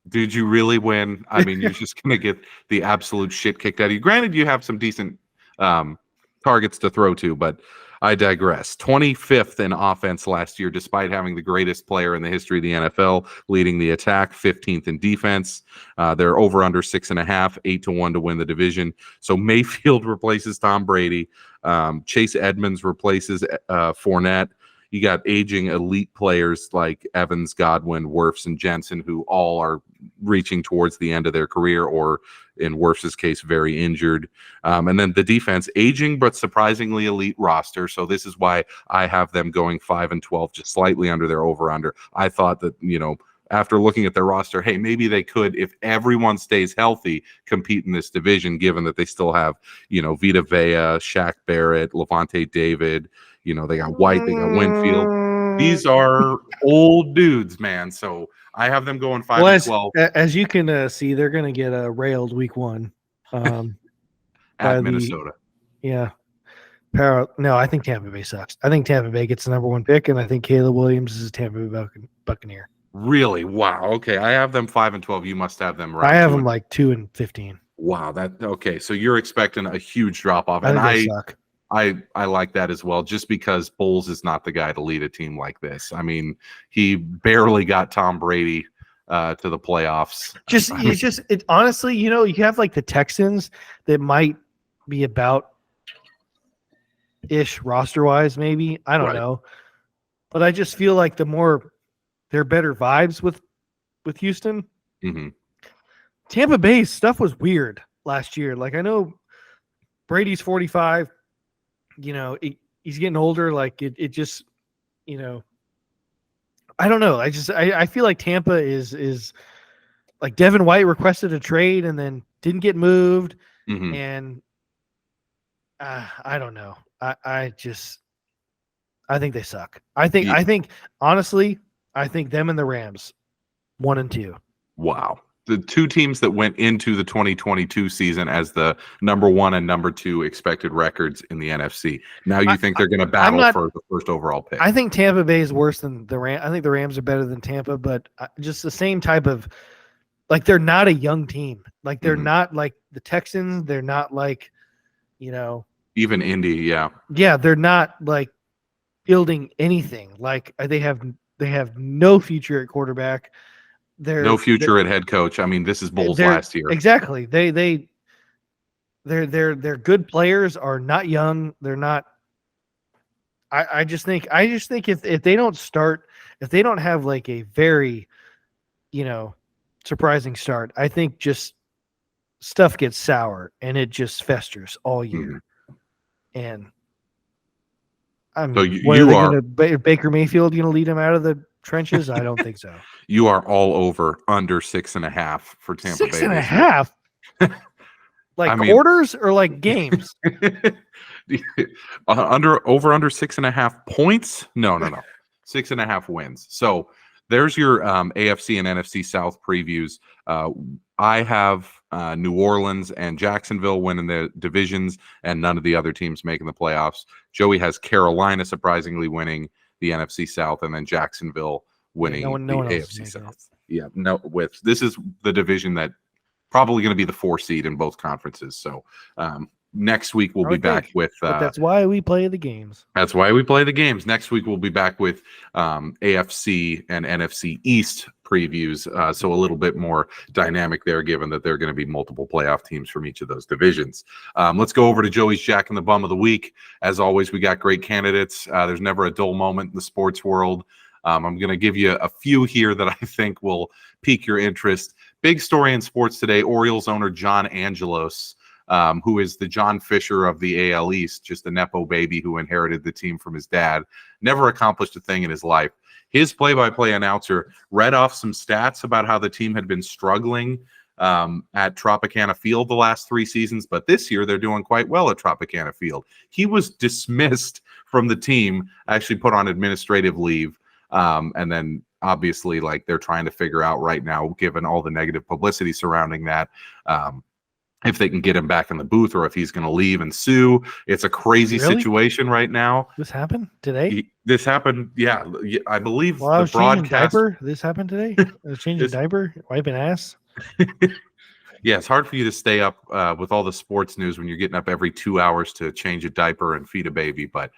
did you really win? I mean, you're just going to get the absolute shit kicked out of you. Granted, you have some decent targets to throw to, but I digress. 25th in offense last year, despite having the greatest player in the history of the NFL leading the attack. 15th in defense. They're over under 6.5, 8-1 to win the division. So Mayfield replaces Tom Brady. Chase Edmonds replaces Fournette. You got aging elite players like Evans, Godwin, Wirfs, and Jensen, who all are reaching towards the end of their career, or in Wirfs' case, very injured. And then the defense, aging but surprisingly elite roster. So this is why I have them going 5-12, just slightly under their over-under. I thought that, after looking at their roster, hey, maybe they could, if everyone stays healthy, compete in this division, given that they still have, Vita Vea, Shaq Barrett, Levante David. They got White, they got Winfield. These are old dudes, man. So I have them going 5-12.
As you can see, they're going to get railed week 1
at Minnesota.
No, I think Tampa Bay sucks. I think Tampa Bay gets the number 1 pick, and I think Caleb Williams is a Tampa Bay Buccaneer.
Really? Wow. Okay, I have them 5-12. You must have them right.
I have them like 2-15.
Wow. Okay. So you're expecting a huge drop off, and
I suck.
I like that as well, just because Bowles is not the guy to lead a team like this. I mean, he barely got Tom Brady to the playoffs.
Honestly, you have like the Texans that might be about ish roster wise, maybe. I don't know. But I just feel like they're better vibes with Houston.
Mm-hmm.
Tampa Bay's stuff was weird last year. Like, I know Brady's 45. He's getting older. Like it just, I don't know. I feel like Tampa is like Devin White requested a trade and then didn't get moved.
Mm-hmm.
And I don't know. I think they suck. I think honestly, I think them and the Rams 1 and 2.
Wow. The two teams that went into the 2022 season as the number 1 and number 2 expected records in the NFC. Now you think they're going to battle for the first overall pick.
I think Tampa Bay is worse than the Rams. I think the Rams are better than Tampa, but just the same type of, like, they're not a young team. Like, they're not like the Texans. They're not like,
even Indy. Yeah.
Yeah. They're not like building anything. Like, they have no future at quarterback.
No future at head coach. I mean, this is Bowles last year.
Exactly. They're good players, are not young. They're not. I just think if they don't start, if they don't have like a very, surprising start, I think just stuff gets sour and it just festers all year. And Baker Mayfield going to lead him out of the trenches? I don't think so.
You are all over under 6.5 for Tampa Bay.
6.5. Like quarters or like games?
Under 6.5 points? No. 6.5 wins. So there's your AFC and NFC South previews. I have New Orleans and Jacksonville winning the divisions and none of the other teams making the playoffs. Joey has Carolina surprisingly winning the NFC South and then Jacksonville winning the AFC South. Yeah, this is the division that probably going to be the 4 seed in both conferences. So next week we'll be back with.
But that's why we play the games.
That's why we play the games. Next week we'll be back with AFC and NFC East previews. So a little bit more dynamic there, given that there are going to be multiple playoff teams from each of those divisions. Let's go over to Joey's Jack and the Bum of the Week. As always, we got great candidates. There's never a dull moment in the sports world. I'm going to give you a few here that I think will pique your interest. Big story in sports today, Orioles owner John Angelos, who is the John Fisher of the AL East, just a Nepo baby who inherited the team from his dad, never accomplished a thing in his life. His play-by-play announcer read off some stats about how the team had been struggling at Tropicana Field the last 3 seasons, but this year they're doing quite well at Tropicana Field. He was dismissed from the team, actually put on administrative leave, and then obviously, like, they're trying to figure out right now, given all the negative publicity surrounding that, if they can get him back in the booth or if he's going to leave and sue. It's a crazy situation right now.
This happened today?
This happened, yeah. I believe
the broadcast. Diaper. This happened today? I was changing diaper, wiping ass.
Yeah, it's hard for you to stay up with all the sports news when you're getting up every 2 hours to change a diaper and feed a baby. But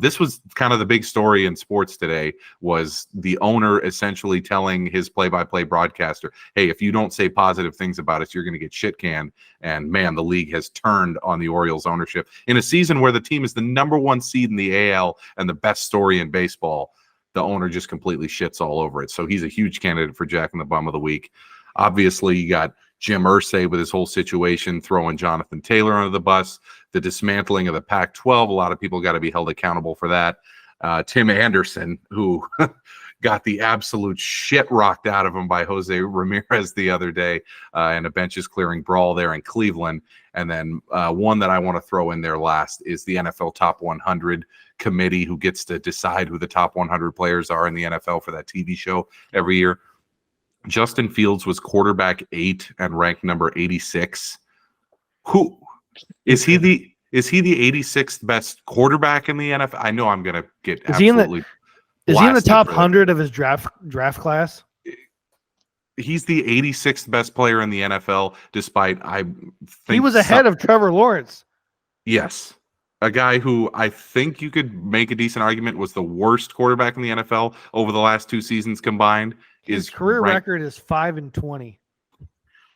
this was kind of the big story in sports today, was the owner essentially telling his play-by-play broadcaster, hey, if you don't say positive things about us, you're going to get shit canned. And man, the league has turned on the Orioles ownership in a season where the team is the #1 seed in the AL and the best story in baseball. The owner just completely shits all over it. So he's a huge candidate for Jack and the Bum of the Week. Obviously, you got Jim Irsay with his whole situation, throwing Jonathan Taylor under the bus, the dismantling of the Pac-12. A lot of people got to be held accountable for that. Tim Anderson, who got the absolute shit rocked out of him by Jose Ramirez the other day in a benches clearing brawl there in Cleveland. And then one that I want to throw in there last is the NFL Top 100 committee, who gets to decide who the top 100 players are in the NFL for that TV show every year. Justin Fields was quarterback 8 and ranked number 86. Who is he? The 86th best quarterback in the NFL? I know I'm going to get absolutely.
Is he in the top 100 of his draft class?
He's the 86th best player in the NFL, despite
he was ahead of Trevor Lawrence.
Yes. A guy who I think you could make a decent argument was the worst quarterback in the NFL over the last 2 seasons combined.
His career record is 5-20.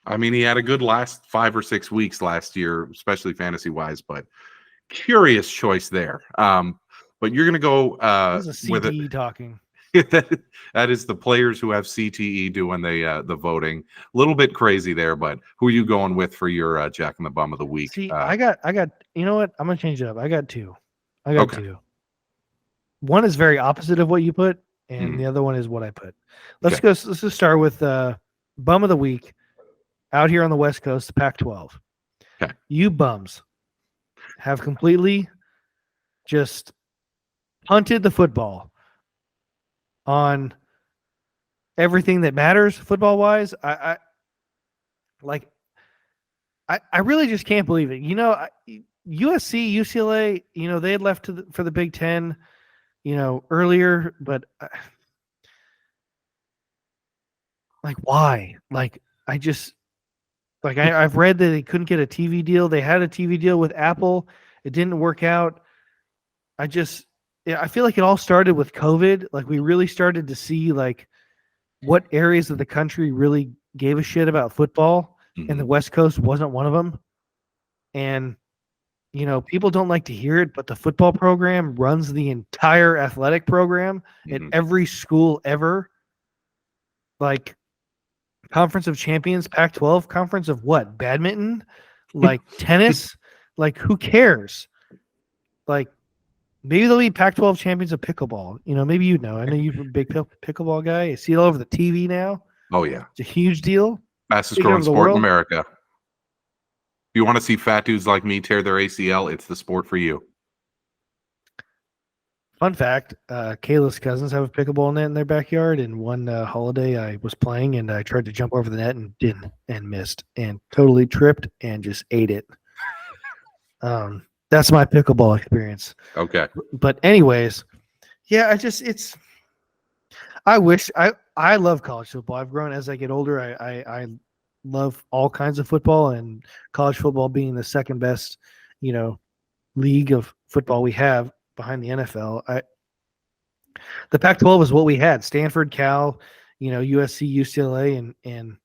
I mean, he had a good last 5 or 6 weeks last year, especially fantasy-wise, but curious choice there. But you're going to go with it.
Talking.
That is the players who have CTE doing the voting. A little bit crazy there, but who are you going with for your Jack and the Bum of the Week?
See, I got. You know what? I'm gonna change it up. I got 2. Two. One is very opposite of what you put, and the other one is what I put. Let's just start with Bum of the Week out here on the West Coast, the Pac-12.
Okay.
You bums have completely just punted the football on everything that matters football-wise. I really just can't believe it. You know, USC, UCLA, you know, they had left for the Big Ten, you know, earlier, but like, why? Like, I've read that they couldn't get a TV deal. They had a TV deal with Apple. It didn't work out. I feel like it all started with COVID. Like, we really started to see like what areas of the country really gave a shit about football, and the West Coast wasn't one of them. And, you know, people don't like to hear it, but the football program runs the entire athletic program at every school ever. Like, Conference of Champions, Pac-12, Conference of what? Badminton? Like tennis? Like, who cares? Like, maybe they'll be Pac-12 champions of pickleball. You know, maybe you know. I know you're a big pickleball guy. You see it all over the TV now.
Oh, yeah.
It's a huge deal.
Fastest growing sport in America. you want to see fat dudes like me tear their ACL, it's the sport for you.
Fun fact, Kayla's cousins have a pickleball net in their backyard, and one holiday I was playing and I tried to jump over the net and didn't and missed and totally tripped and just ate it. That's my pickleball experience.
Okay.
But anyways, yeah, I love college football. I've grown as I get older. I love all kinds of football, and college football being the second best, league of football we have behind the NFL. The Pac-12 is what we had: Stanford, Cal, USC, UCLA, and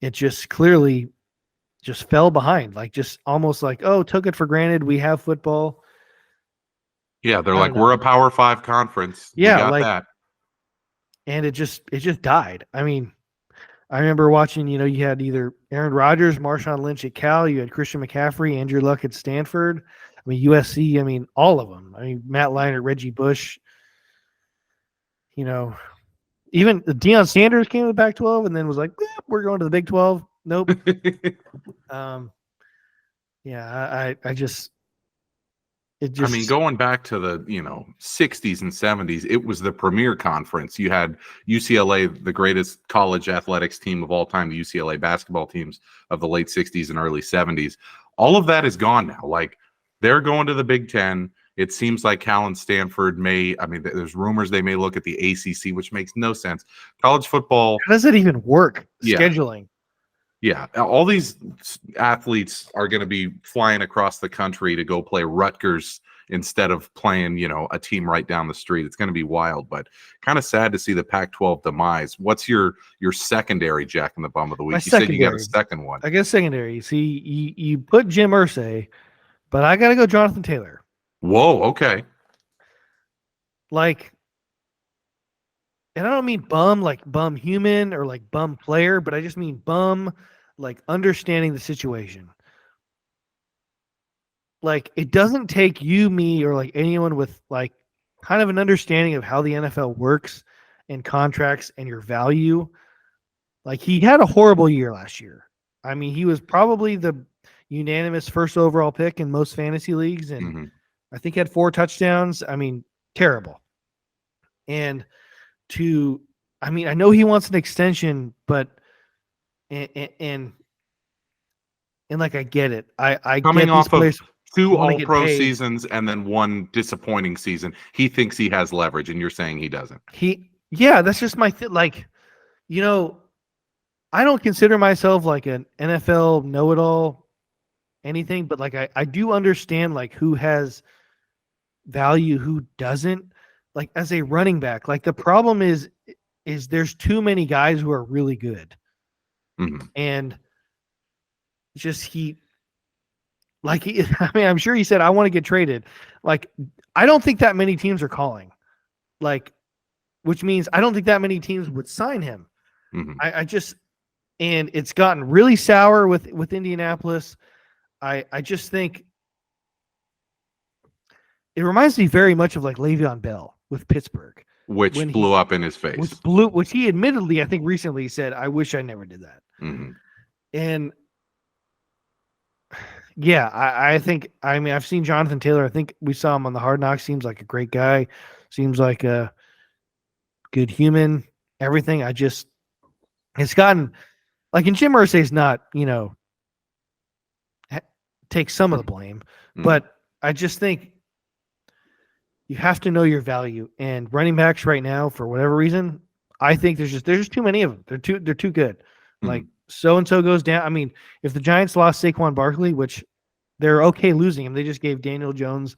it just clearly just fell behind. Like just almost like, oh, took it for granted. We have football.
Yeah, they're like, we're a Power 5 conference.
Yeah,
we got
like
that.
And it just died. I mean, I remember watching. You had either Aaron Rodgers, Marshawn Lynch at Cal. You had Christian McCaffrey, Andrew Luck at Stanford. I mean, USC. I mean, all of them. I mean, Matt Leinart, Reggie Bush. Even Deion Sanders came to the Pac-12 and then was like, "We're going to the Big 12." Nope. Yeah, I mean,
going back to the 60s and 70s, it was the premier conference. You had UCLA, the greatest college athletics team of all time, the UCLA basketball teams of the late 60s and early 70s. All of that is gone now. Like, they're going to the Big Ten. It seems like Cal and Stanford there's rumors they may look at the ACC, which makes no sense. College football.
How does it even work? Scheduling.
Yeah, all these athletes are going to be flying across the country to go play Rutgers instead of playing, a team right down the street. It's going to be wild, but kind of sad to see the Pac-12 demise. What's your secondary Jack in the Bum of the week? You said you got a second one.
I guess secondary. See, you put Jim Irsay, but I got to go Jonathan Taylor.
Whoa, okay.
Like, and I don't mean bum like bum human or like bum player, but I just mean bum like understanding the situation. Like, it doesn't take you, me, or like anyone with like kind of an understanding of how the NFL works and contracts and your value. Like, he had a horrible year last year. I mean, he was probably the unanimous first overall pick in most fantasy leagues, and I think had 4 touchdowns. I mean, terrible. And I know he wants an extension, but and like, I get it. I
coming
get
off of 2 all-pro
seasons
and then 1 disappointing season. He thinks he has leverage, and you're saying he doesn't.
That's just my like, I don't consider myself like an NFL know-it-all anything, but like I do understand like who has value, who doesn't. Like, as a running back, like, the problem is there's too many guys who are really good. And just I'm sure he said, I want to get traded. Like, I don't think that many teams are calling, like, which means I don't think that many teams would sign him. And it's gotten really sour with Indianapolis. I just think it reminds me very much of like Le'Veon Bell with Pittsburgh,
which blew up in his face.
Which he admittedly, I think recently said, I wish I never did that. And yeah, I think, I've seen Jonathan Taylor. I think we saw him on the Hard Knocks. Seems like a great guy. Seems like a good human. Everything. It's gotten like, and Jim Irsay's not, take some of the blame, but I just think you have to know your value. And running backs right now, for whatever reason, I think there's just too many of them. They're too good. Like, so and so goes down. I mean, if the Giants lost Saquon Barkley, which they're okay losing him, they just gave Daniel Jones,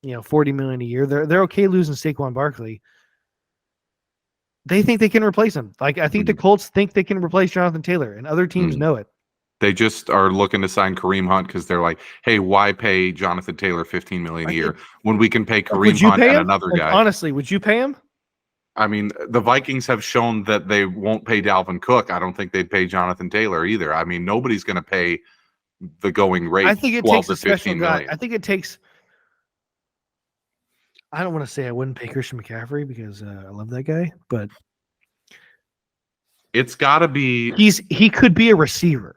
$40 million a year. They're okay losing Saquon Barkley. They think they can replace him. Like, I think the Colts think they can replace Jonathan Taylor, and other teams know it.
They just are looking to sign Kareem Hunt because they're like, hey, why pay Jonathan Taylor $15 million a year when we can pay Kareem Hunt and another guy?
Honestly, would you pay him?
I mean, the Vikings have shown that they won't pay Dalvin Cook. I don't think they'd pay Jonathan Taylor either. I mean, nobody's going to pay the going rate.
I think it
12
takes a
to 15
special guy.
million.
I think it takes. I don't want to say I wouldn't pay Christian McCaffrey because I love that guy, but
it's got to be.
He could be a receiver.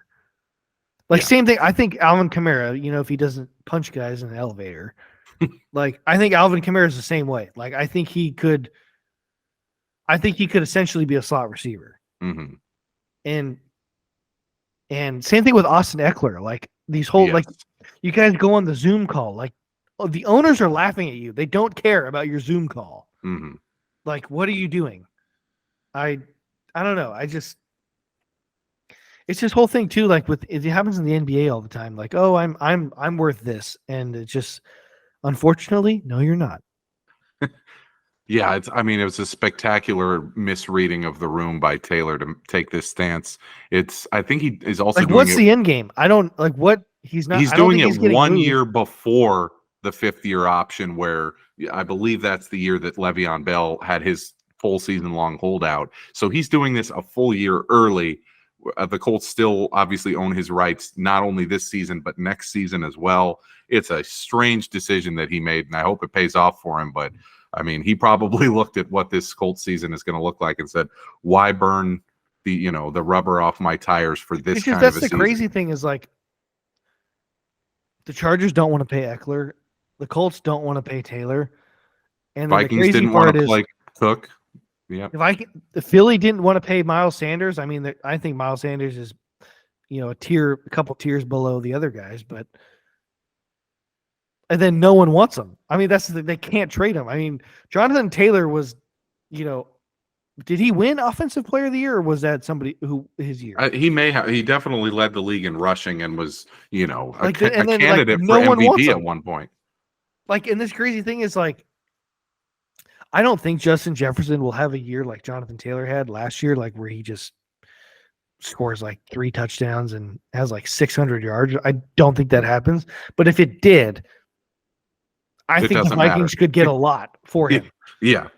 Like same thing. I think Alvin Kamara, if he doesn't punch guys in an elevator, like I think Alvin Kamara is the same way. Like I think he could essentially be a slot receiver.
Mm-hmm.
And same thing with Austin Eckler. Like these whole like you guys go on the Zoom call. Like the owners are laughing at you. They don't care about your Zoom call.
Mm-hmm.
Like what are you doing? I don't know. It's this whole thing too. Like it happens in the NBA all the time. Like I'm worth this, and it's just unfortunately no, you're not.
Yeah, it was a spectacular misreading of the room by Taylor to take this stance. I think he is also
like,
doing
what's
it.
the end game? I don't like what he's not.
He's
I don't
doing
think
it
he's
1
moved.
year before the 5th year option, where I believe that's the year that Le'Veon Bell had his full season long holdout. So he's doing this a full year early. The Colts still obviously own his rights, not only this season, but next season as well. It's a strange decision that he made, and I hope it pays off for him. But I mean, he probably looked at what this Colts season is going to look like and said, why burn the rubber off my tires for this
It's just,
kind of a
that's the
season?
crazy thing is like the Chargers don't want to pay Eckler. The Colts don't want to pay Taylor. And
Vikings
the
didn't want to play Cook. Yeah.
The Philly didn't want to pay Miles Sanders. I mean, I think Miles Sanders is, a couple tiers below the other guys, and then no one wants him. I mean, they can't trade him. I mean, Jonathan Taylor was, did he win Offensive Player of the Year, or was that somebody who his year?
He may have. He definitely led the league in rushing and was, a candidate
no
for
one wants
MVP
him.
at one point.
Like, and this crazy thing is like, I don't think Justin Jefferson will have a year like Jonathan Taylor had last year, like where he just scores like 3 touchdowns and has like 600 yards. I don't think that happens. But if it did, I think the Vikings could get a lot for him.
Yeah.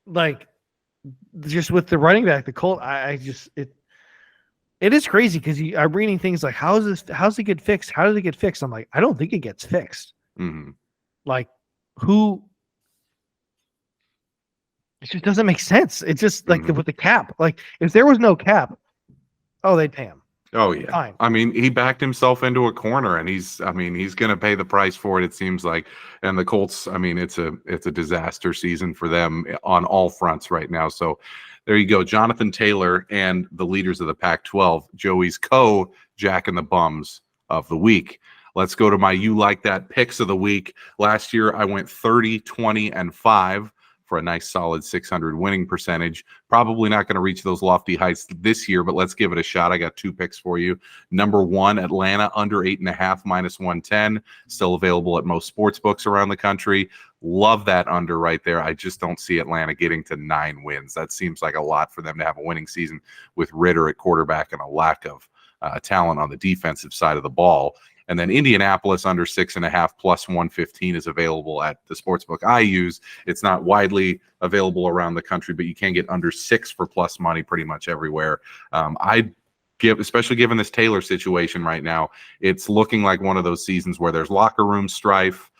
Like, just with the running back, the Colt, it is crazy because I'm reading things like, how's it get fixed? How does it get fixed? I'm like, I don't think it gets fixed.
Mm-hmm.
Like, it just doesn't make sense. It's just like with the cap. Like, if there was no cap, they'd pay him.
Oh yeah. Fine. I mean, he backed himself into a corner, and he's going to pay the price for it. It seems like. And the Colts, it's a disaster season for them on all fronts right now. So there you go, Jonathan Taylor and the leaders of the Pac-12, Joey's Jack and the Bums of the week. Let's go to my You Like That picks of the week. Last year I went 30, 20, and 5. For a nice solid 600 winning percentage. Probably not going to reach those lofty heights this year, but let's give it a shot. I got 2 picks for you. Number 1, Atlanta under 8.5 minus 110. Still available at most sports books around the country. Love that under right there. I just don't see Atlanta getting to 9 wins. That seems like a lot for them to have a winning season with Ritter at quarterback and a lack of talent on the defensive side of the ball. And then Indianapolis under 6.5 plus 115 is available at the sportsbook I use. It's not widely available around the country, but you can get under 6 for plus money pretty much everywhere. Especially given this Taylor situation right now, it's looking like one of those seasons where there's locker room strife.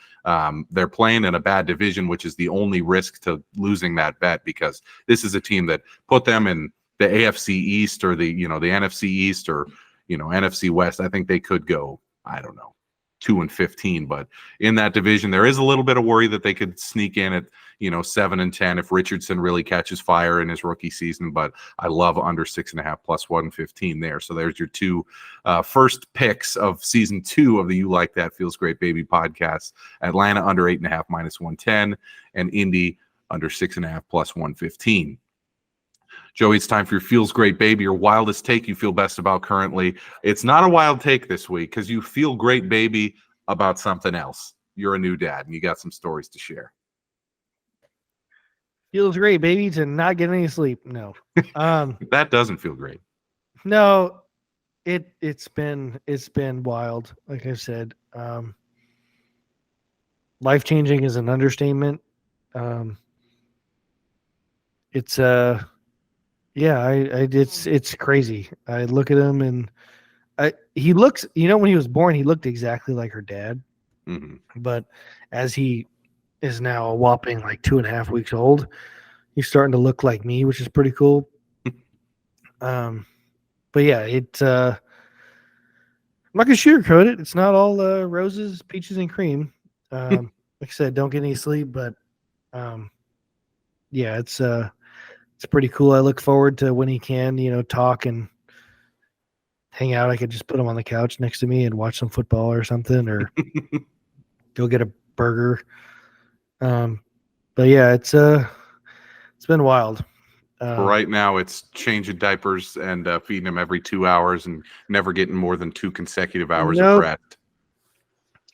They're playing in a bad division, which is the only risk to losing that bet, because this is a team that put them in the AFC East or the NFC East or NFC West. I think they could go, I don't know, 2-15, but in that division, there is a little bit of worry that they could sneak in at 7-10 if Richardson really catches fire in his rookie season. But I love under 6.5 plus 115 there. So there's your 2 first picks of season 2 of the You Like That Feels Great Baby podcast. Atlanta under 8.5 minus 110 and Indy under 6.5 plus 115. Joey, it's time for your Feels Great Baby, your wildest take you feel best about currently. It's not a wild take this week because you feel great, baby, about something else. You're a new dad, and you got some stories to share.
Feels great, baby, to not get any sleep. No.
That doesn't feel great.
No, it's been wild. Like I said, life-changing is an understatement. It's crazy. I look at him and he looks, when he was born, he looked exactly like her dad.
Mm-hmm.
But as he is now a whopping like 2.5 weeks old, he's starting to look like me, which is pretty cool. But yeah, not gonna sugarcoat it. It's not all roses, peaches, and cream. Like I said, don't get any sleep, but yeah, it's pretty cool. I look forward to when he can, talk and hang out. I could just put him on the couch next to me and watch some football or something, or go get a burger. But yeah, it's been wild.
Right now, it's changing diapers and feeding him every 2 hours and never getting more than 2 consecutive hours of rest.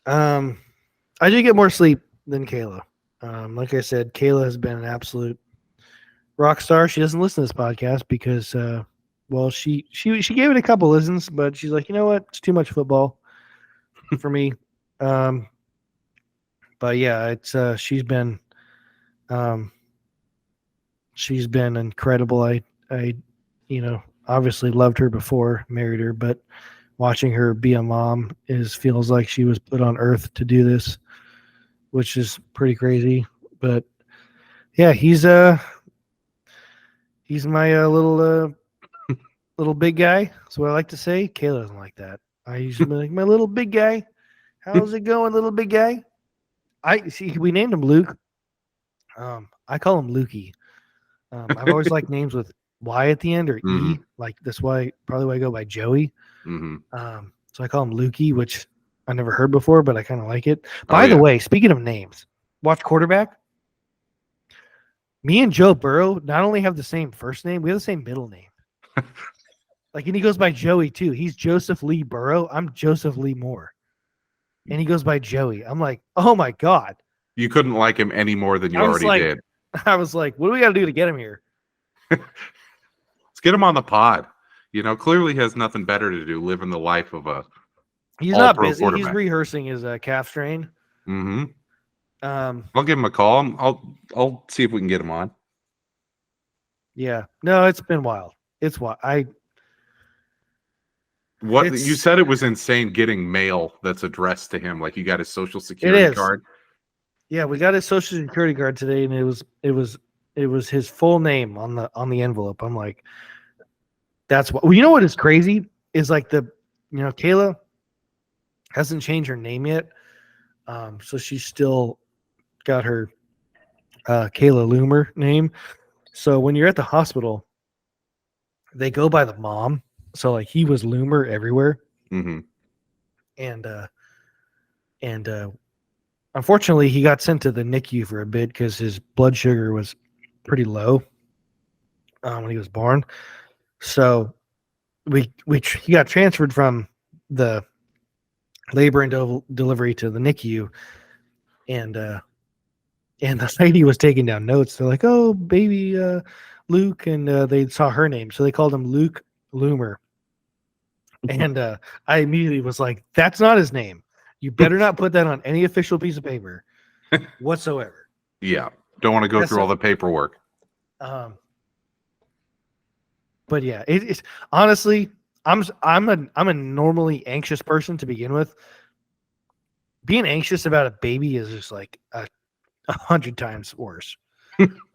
I do get more sleep than Kayla. Like I said, Kayla has been an absolute rock star. She doesn't listen to this podcast because, well, she gave it a couple listens, but she's like, you know what? It's too much football for me. But yeah, it's she's been incredible. I obviously loved her before, married her, but watching her be a mom feels like she was put on earth to do this, which is pretty crazy. But yeah, he's my little big guy. That's what I like to say. Kayla doesn't like that. I usually be like, my little big guy. How's it going, little big guy? I see. We named him Luke. I call him Lukey. I've always liked names with Y at the end or E. Like that's probably why I go by Joey. So I call him Lukey, which I never heard before, but I kind of like it. By the way, speaking of names, watch quarterback. Me and Joe Burrow not only have the same first name, we have the same middle name. Like, and he goes by Joey too. He's Joseph Lee Burrow. I'm Joseph Lee Moore. And he goes by Joey. I'm like, oh my God.
You couldn't like him any more than you already did.
I was like, what do we got to do to get him here?
Let's get him on the pod. Clearly has nothing better to do, living the life of a
He's not busy. He's rehearsing his calf strain.
I'll give him a call. I'll see if we can get him on.
Yeah. No, it's been wild. It's wild.
You said it was insane getting mail that's addressed to him. Like you got his social security card.
Yeah, we got his social security card today, and it was his full name on the envelope. I'm like, that's what. Well, you know what is crazy is like Kayla hasn't changed her name yet, so she's still got her Kayla Loomer name. So when you're at the hospital, they go by the mom. So like he was Loomer everywhere, and unfortunately he got sent to the NICU for a bit because his blood sugar was pretty low when he was born. So he got transferred from the labor and delivery to the NICU, and the lady was taking down notes. They're like, "Oh, baby Luke," and they saw her name, so they called him Luke Loomer. And I immediately was like, that's not his name. You better not put that on any official piece of paper whatsoever.
Yeah. Don't want to go through all the paperwork.
But yeah, it's honestly, I'm a normally anxious person to begin with. Being anxious about a baby is just like 100 times worse.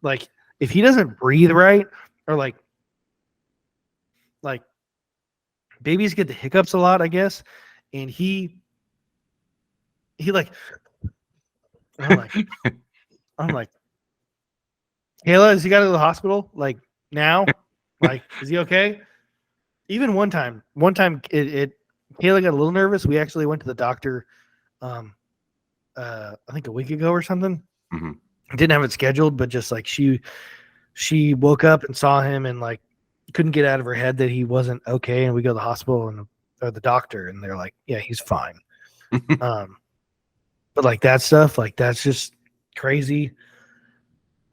Like if he doesn't breathe right, or like babies get the hiccups a lot, I guess. And he like, I'm like, Kayla, is he got to the hospital? Like now? Like, is he okay? Even one time Kayla got a little nervous. We actually went to the doctor, I think a week ago or something. Didn't have it scheduled, but just like she woke up and saw him and like couldn't get out of her head that he wasn't okay. And we go to the hospital or the doctor, and they're like, yeah, he's fine. But like that stuff, like that's just crazy.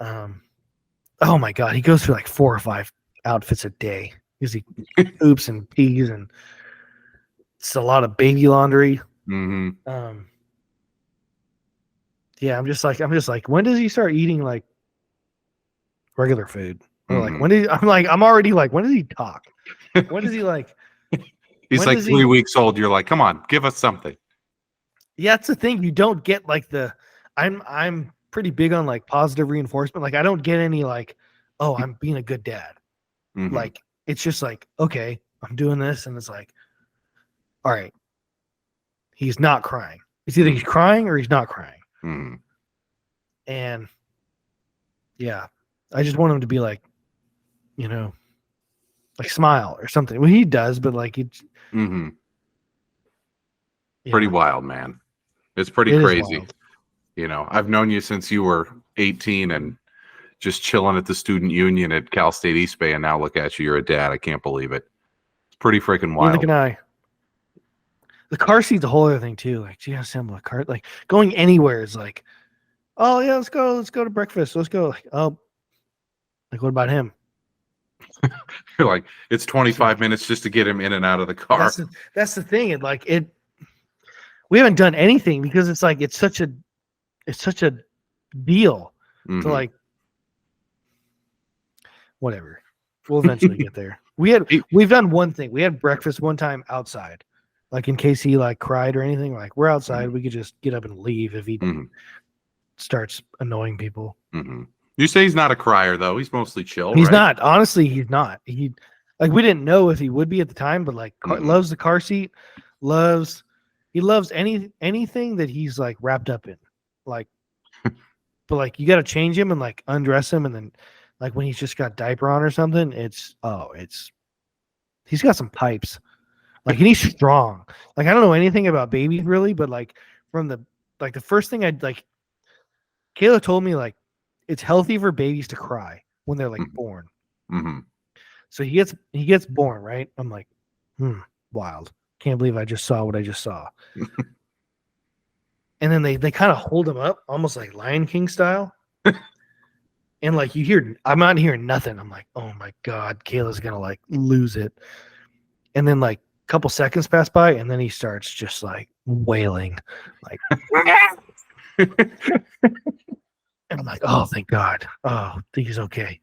Oh my God, he goes through like 4 or 5 outfits a day because he poops and pees, and it's a lot of baby laundry. Yeah, I'm just like, when does he start eating like regular food? Or like I'm already like, when does he talk? When does he like?
He's like 3 weeks old. You're like, come on, give us something.
Yeah, that's the thing. You don't get like I'm pretty big on like positive reinforcement. Like I don't get any like, oh, I'm being a good dad. Like it's just like, okay, I'm doing this, and it's like, all right, he's not crying. It's either he's crying or he's not crying.
Mm.
And yeah, I just want him to be like, you know, like smile or something. Well, he does, but like it's
pretty wild, man. It's pretty crazy. You know, I've known you since you were 18 and just chilling at the student union at Cal State East Bay, and now look at you, you're a dad. I can't believe it. It's pretty freaking wild.
Neither can I. The car seat's a whole other thing too. Like, gee, assemble a car. Like going anywhere is like, oh yeah, let's go to breakfast. Let's go. Like, oh, like what about him?
You're like, it's 25 minutes just to get him in and out of the car.
That's the thing. We haven't done anything because it's like it's such a deal to like whatever. We'll eventually get there. We've done one thing. We had breakfast one time outside. Like in case he like cried or anything, like we're outside, we could just get up and leave if he starts annoying people.
You say he's not a crier though. He's mostly chill.
He's not. Honestly, he's not. He like we didn't know if he would be at the time, but like loves the car seat, loves anything that he's like wrapped up in. Like but like you got to change him and like undress him, and then like when he's just got diaper on or something, he's got some pipes. Like and he's strong. Like I don't know anything about babies really, but like from the first thing I'd like, Kayla told me like it's healthy for babies to cry when they're like born. So he gets born, right? I'm like, wild. Can't believe I just saw what I just saw. And then they kind of hold him up almost like Lion King style. And like I'm not hearing nothing. I'm like, oh my God, Kayla's gonna like lose it. And then like a couple seconds pass by, and then he starts just like wailing, like and I'm like, oh thank God. Oh, I think he's okay.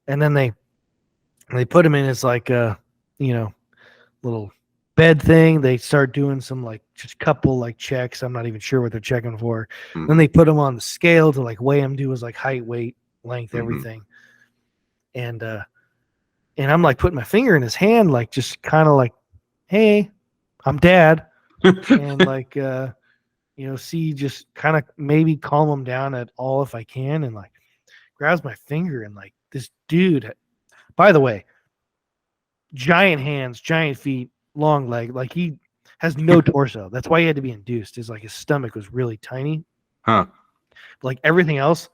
And then they put him in his like little bed thing. They start doing some like just couple like checks. I'm not even sure what they're checking for. Then they put him on the scale to like weigh him, do his like height, weight, length, everything. And I'm like putting my finger in his hand, like just kind of like, hey, I'm dad. And like see, just kind of maybe calm him down at all if I can, and like grabs my finger, and like this dude, by the way, giant hands, giant feet, long leg, like he has no torso. That's why he had to be induced, is like his stomach was really tiny. Like everything else,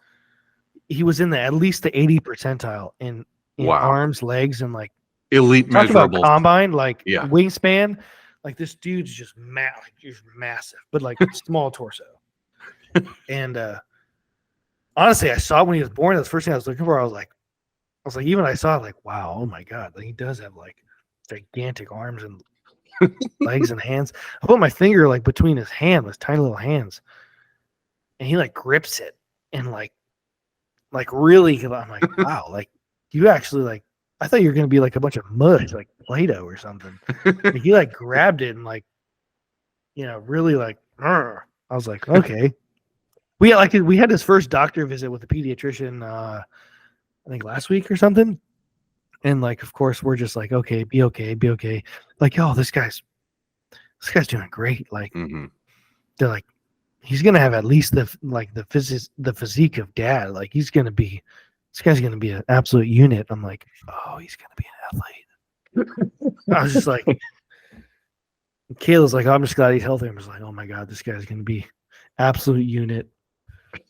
he was in at least the 80 percentile in arms, legs, and like
elite measurables.
Combine, like wingspan. Like this dude's just massive, but like small torso. And honestly, I saw when he was born. That's the first thing I was looking for. I was like, even I saw it, like, wow, oh my God, like, he does have like gigantic arms and legs and hands. I put my finger like between his tiny little hands, and he like grips it and like really. I'm like, wow, like you actually like. I thought you were gonna be like a bunch of mud, like Play-Doh or something. Like, he like grabbed it and like, really like. I was like, okay. We had his first doctor visit with the pediatrician. I think last week or something. And like, of course, we're just like, okay, be okay. Like, oh, this guy's doing great. Like, they're like, he's gonna have at least the physique of dad. Like, this guy's gonna be an absolute unit. I'm like, oh, he's gonna be an athlete. I was just like, Kayla's like, oh, I'm just glad he's healthy. I'm just like, oh my God, this guy's gonna be absolute unit.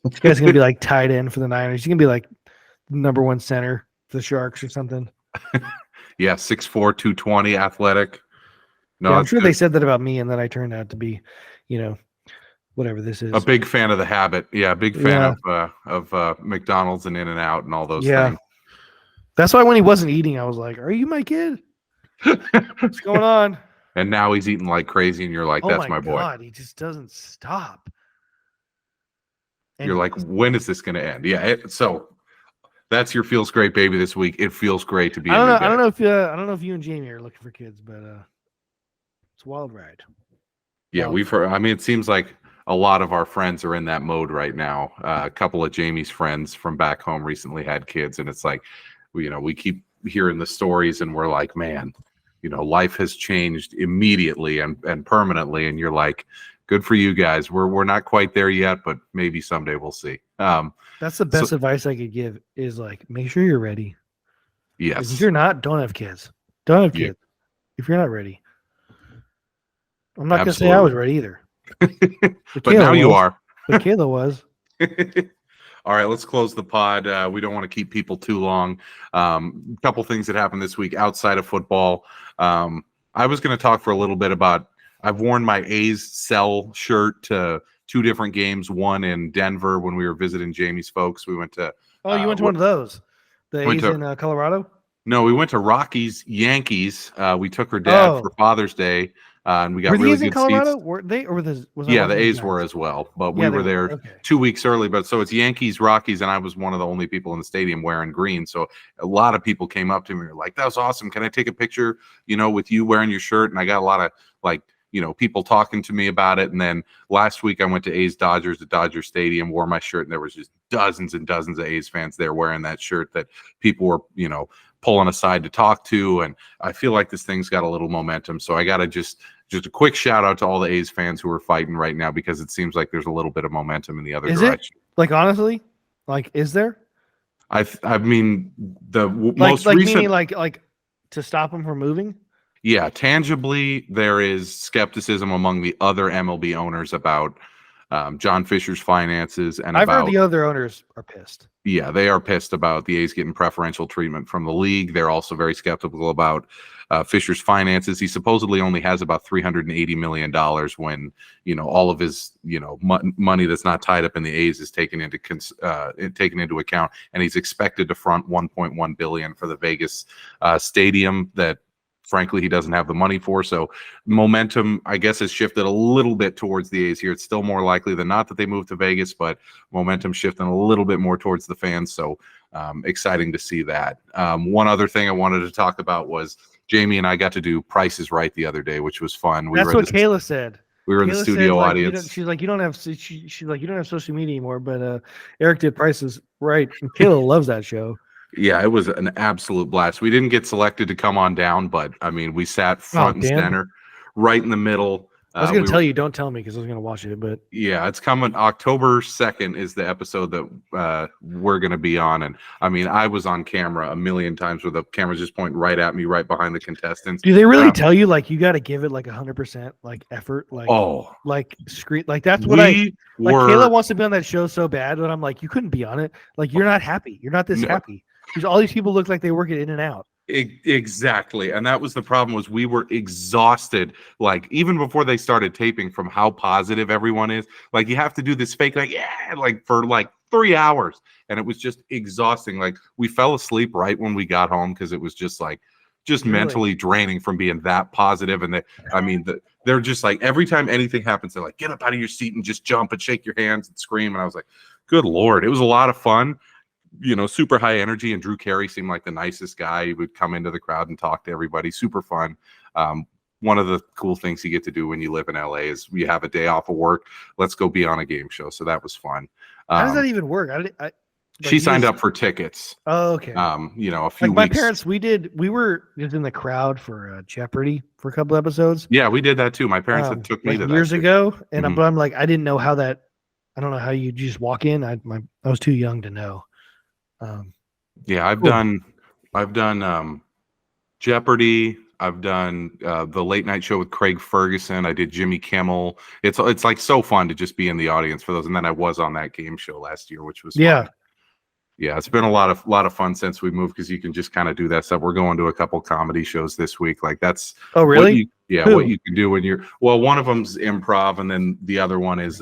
This guy's gonna be like tight end for the Niners. He's gonna be like number one center for the Sharks or something.
Yeah, 6'4", 220, athletic. No,
yeah, I'm sure they said that about me, and then I turned out to be, whatever this is.
A big fan of the habit. Yeah, big fan of McDonald's and In-N-Out and all those things.
That's why when he wasn't eating, I was like, are you my kid? What's going on?
And now he's eating like crazy, and you're like, that's my boy.
God, he just doesn't stop. And
you're like, when is this going to end? Yeah, so that's your feels great baby this week. It feels great to be.
I don't know if you and Jamie are looking for kids, but it's a wild ride.
Yeah, we've heard. I mean, it seems like a lot of our friends are in that mode right now. A couple of Jamie's friends from back home recently had kids, and it's like, we keep hearing the stories, and we're like, man, life has changed immediately and permanently, and you're like, good for you guys. We're not quite there yet, but maybe someday we'll see.
That's the best advice I could give is like, make sure you're ready.
Yes.
If you're not, don't have kids. Don't have kids. If you're not ready. I'm not going to say I was ready either.
But now you are.
But Kayla was.
All right, let's close the pod. We don't want to keep people too long. A couple things that happened this week outside of football. I was going to talk for a little bit about, I've worn my A's Sell shirt to 2 different games, one in Denver when we were visiting Jamie's folks. We went to
Oh, you went to one of those? The A's in Colorado?
No, we went to Rockies Yankees. We took her dad for Father's Day, and we got really good
Colorado?
seats.
Were they or was
Yeah, the A's were as well, but we were there 2 weeks early. But so it's Yankees Rockies, and I was one of the only people in the stadium wearing green. So a lot of people came up to me and were like, "That was awesome! Can I take a picture? With you wearing your shirt?" And I got a lot of people talking to me about it. And then last week I went to A's Dodgers at Dodger Stadium, wore my shirt, and there was just dozens and dozens of A's fans there wearing that shirt that people were, pulling aside to talk to. And I feel like this thing's got a little momentum. So I got to just a quick shout out to all the A's fans who are fighting right now, because it seems like there's a little bit of momentum in the other direction.
Like, honestly, is there?
I mean, the most
recent,
meaning
like to stop them from moving.
Yeah, tangibly, there is skepticism among the other MLB owners about John Fisher's finances, and
I've heard the other owners are pissed.
Yeah, they are pissed about the A's getting preferential treatment from the league. They're also very skeptical about Fisher's finances. He supposedly only has about $380 million when, all of his, money that's not tied up in the A's is taken into account. And he's expected to front $1.1 billion for the Vegas stadium that, frankly, he doesn't have the money for. So momentum, I guess, has shifted a little bit towards the A's here. It's still more likely than not that they move to Vegas, but momentum shifting a little bit more towards the fans. So exciting to see that. One other thing I wanted to talk about was Jamie and I got to do Price is Right the other day, which was fun.
That's what Kayla said.
We were in the studio audience.
She's like, you don't have social media anymore, but Eric did Price is Right. And Kayla loves that show.
Yeah, it was an absolute blast. We didn't get selected to come on down, but I mean, we sat front and center, right in the middle.
I was going to tell you, don't tell me, because I was going to watch it. But
yeah, it's coming. October 2nd is the episode that we're going to be on. And I mean, I was on camera a million times where the camera's just pointing right at me, right behind the contestants.
Do they really tell you, like, you got to give it like 100%, like effort, like screen, like that's what Kayla wants to be on that show so bad, but I'm like, you couldn't be on it. Like, you're not happy. You're not this happy. Because all these people look like they work it in and out.
Exactly. And that was the problem, was we were exhausted, like even before they started taping, from how positive everyone is. Like, you have to do this fake, for 3 hours. And it was just exhausting. Like, we fell asleep right when we got home, because it was just mentally draining from being that positive. And they're just like, every time anything happens, they're like, get up out of your seat and just jump and shake your hands and scream. And I was like, good Lord. It was a lot of fun. Super high energy, and Drew Carey seemed like the nicest guy. He would come into the crowd and talk to everybody. Super fun. One of the cool things you get to do when you live in LA is you have a day off of work. Let's go be on a game show. So that was fun.
How does that even work?
She signed up for tickets.
Oh, okay.
A few weeks.
My parents, we were just in the crowd for Jeopardy for a couple episodes.
Yeah, we did that too. My parents took me to that
years ago, and I'm like, I didn't know how that. I don't know how you just walk in. I was too young to know.
Yeah, I've done Jeopardy. I've done the late night show with Craig Ferguson. I did Jimmy Kimmel. It's like so fun to just be in the audience for those. And then I was on that game show last year, which was fun. Yeah, it's been a lot of fun since we moved, because you can just kind of do that stuff. We're going to a couple comedy shows this week. Like, that's
really
what you can do when you're one of them's improv, and then the other one is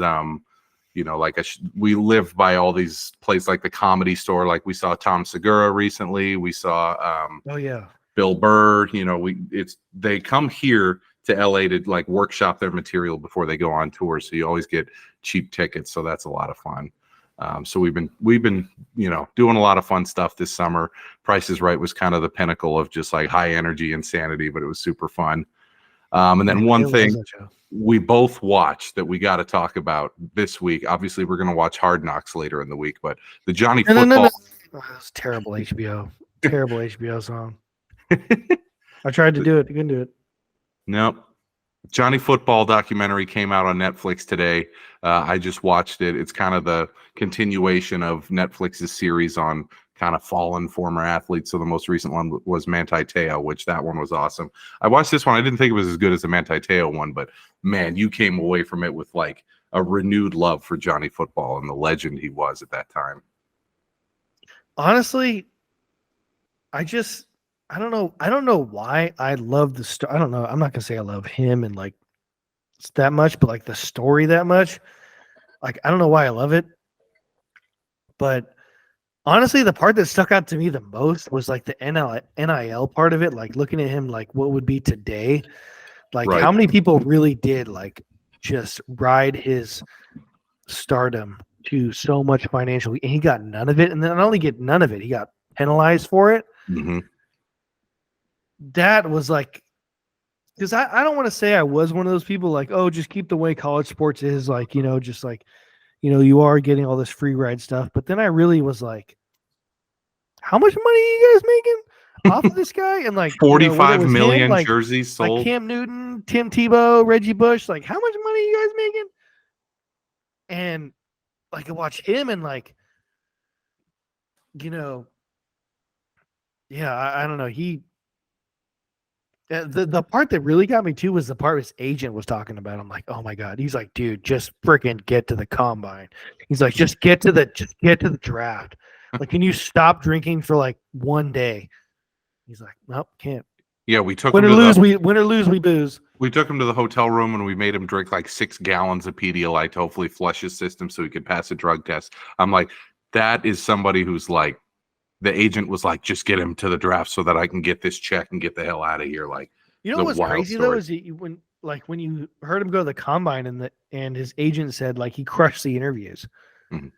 we live by all these places like the Comedy Store. Like, we saw Tom Segura recently. We saw Bill Burr. They come here to LA to like workshop their material before they go on tour. So you always get cheap tickets. So that's a lot of fun. So we've been doing a lot of fun stuff this summer. Price is Right was kind of the pinnacle of just like high energy insanity, but it was super fun. And then one thing we both watched that we got to talk about this week. Obviously, we're going to watch Hard Knocks later in the week, but the Johnny Football.
Oh, that's terrible HBO. Terrible HBO song. I tried to do it. I couldn't do it.
Nope. Johnny Football documentary came out on Netflix today. I just watched it. It's kind of the continuation of Netflix's series on kind of fallen former athletes. So the most recent one was Manti Te'o, which that one was awesome. I watched this one. I didn't think it was as good as the Manti Te'o one, but man, you came away from it with like a renewed love for Johnny Football and the legend he was at that time.
Honestly, I don't know. I don't know why I love the story. I don't know. I'm not gonna say I love him and like that much, but like the story that much. Like I don't know why I love it, but honestly, the part that stuck out to me the most was like the NIL part of it. Like looking at him, like what would be today. Like
Right.
how many people really did like just ride his stardom to so much financial, and he got none of it. And then not only get none of it, he got penalized for it.
Mm-hmm.
That was like, because I don't want to say I was one of those people like, oh, just keep the way college sports is, like, you know, just like, you know, you are getting all this free ride stuff. But then I really was like, how much money are you guys making off of this guy? And like
45 million
like,
jerseys sold.
like Cam Newton, Tim Tebow, Reggie Bush, like how much money are you guys making? And like I watch him and like, you know, yeah, I don't know. The part that really got me too was the part his agent was talking about. I'm like, oh my God. He's like, dude, just freaking get to the combine. He's like, just get to the draft. Like, can you stop drinking for like one day? He's like, nope, can't.
Yeah, we took
win
him
or
to
lose,
the,
win or lose, we booze.
we took him to the hotel room and we made him drink like 6 gallons of Pedialyte to hopefully flush his system so he could pass a drug test. I'm like, that is somebody who's like, the agent was like, just get him to the draft so that I can get this check and get the hell out of here. Like,
you know what's crazy though is when you heard him go to the combine and his agent said like he crushed the interviews.
Mm-hmm.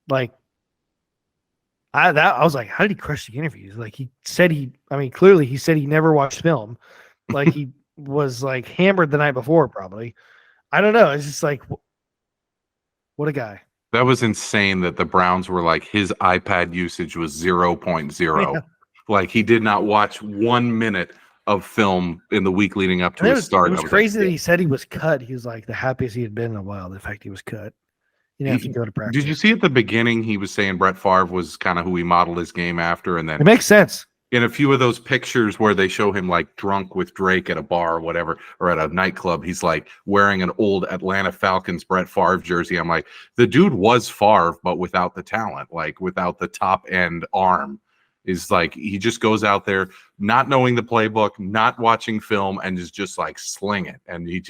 Like I was like, how did he crush the interviews? Like he said clearly he said he never watched film. Like he was like hammered the night before probably. I don't know. It's just like what a guy.
That was insane that the Browns were like, his iPad usage was 0.0.
Yeah.
Like he did not watch 1 minute of film in the week leading up to his start.
It was crazy that he said he was cut. He was like the happiest he had been in a while. The fact he was cut. You didn't have to go to practice.
Did you see at the beginning he was saying Brett Favre was kind of who he modeled his game after? And then
it makes sense.
In a few of those pictures where they show him like drunk with Drake at a bar or whatever, or at a nightclub, he's like wearing an old Atlanta Falcons Brett Favre jersey. I'm like, the dude was Favre, but without the talent, like without the top end arm. Is like he just goes out there not knowing the playbook, not watching film, and is just like sling it. And he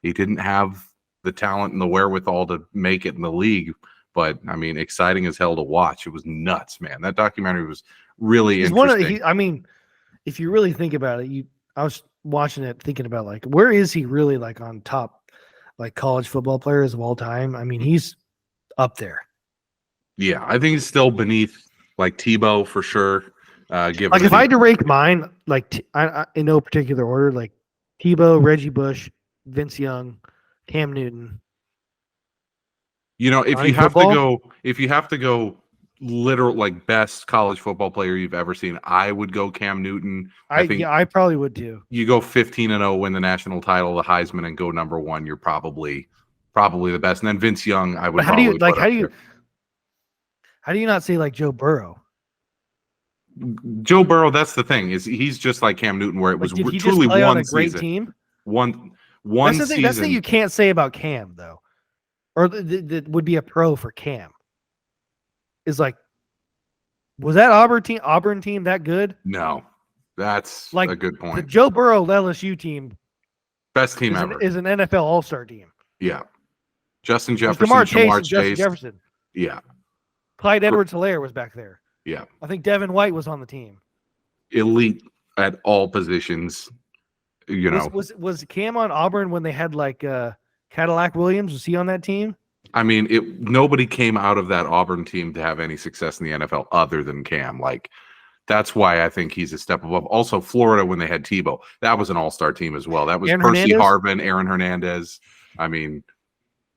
didn't have the talent and the wherewithal to make it in the league. But I mean, exciting as hell to watch. It was nuts, man. That documentary was really interesting.
I mean, if you really think about it, I was watching it thinking about like where is he really like on top like college football players of all time? I mean, he's up there.
Yeah, I think he's still beneath like Tebow for sure.
Like if I had to rank mine, like I in no particular order, like Tebow, Reggie Bush, Vince Young, Cam Newton.
You know, if you have to go literal like best college football player you've ever seen, I would go Cam Newton.
I probably would too.
You go 15-0, win the national title, the Heisman, and go number 1. You're probably the best. And then Vince Young, I would.
But how do you not say like Joe Burrow?
Joe Burrow, that's the thing, is he's just like Cam Newton, where it was
truly
just play
one
on a
great
season.
Team.
One
that's the thing,
season.
That's the thing you can't say about Cam though, or that would be a pro for Cam. Is like, was that Auburn team that good?
No, that's like a good point.
The Joe Burrow LSU team,
best team ever,
is an NFL All-Star team.
Yeah, Justin Jefferson,
Jamar Chase, Jefferson.
Yeah,
Clyde Edwards-Helaire was back there.
Yeah,
I think Devin White was on the team.
Elite at all positions. You know,
was Cam on Auburn when they had like Cadillac Williams? Was he on that team?
I mean, nobody came out of that Auburn team to have any success in the NFL other than Cam. Like, that's why I think he's a step above. Also, Florida, when they had Tebow, that was an all-star team as well. That was Percy Harvin, Aaron Hernandez. I mean,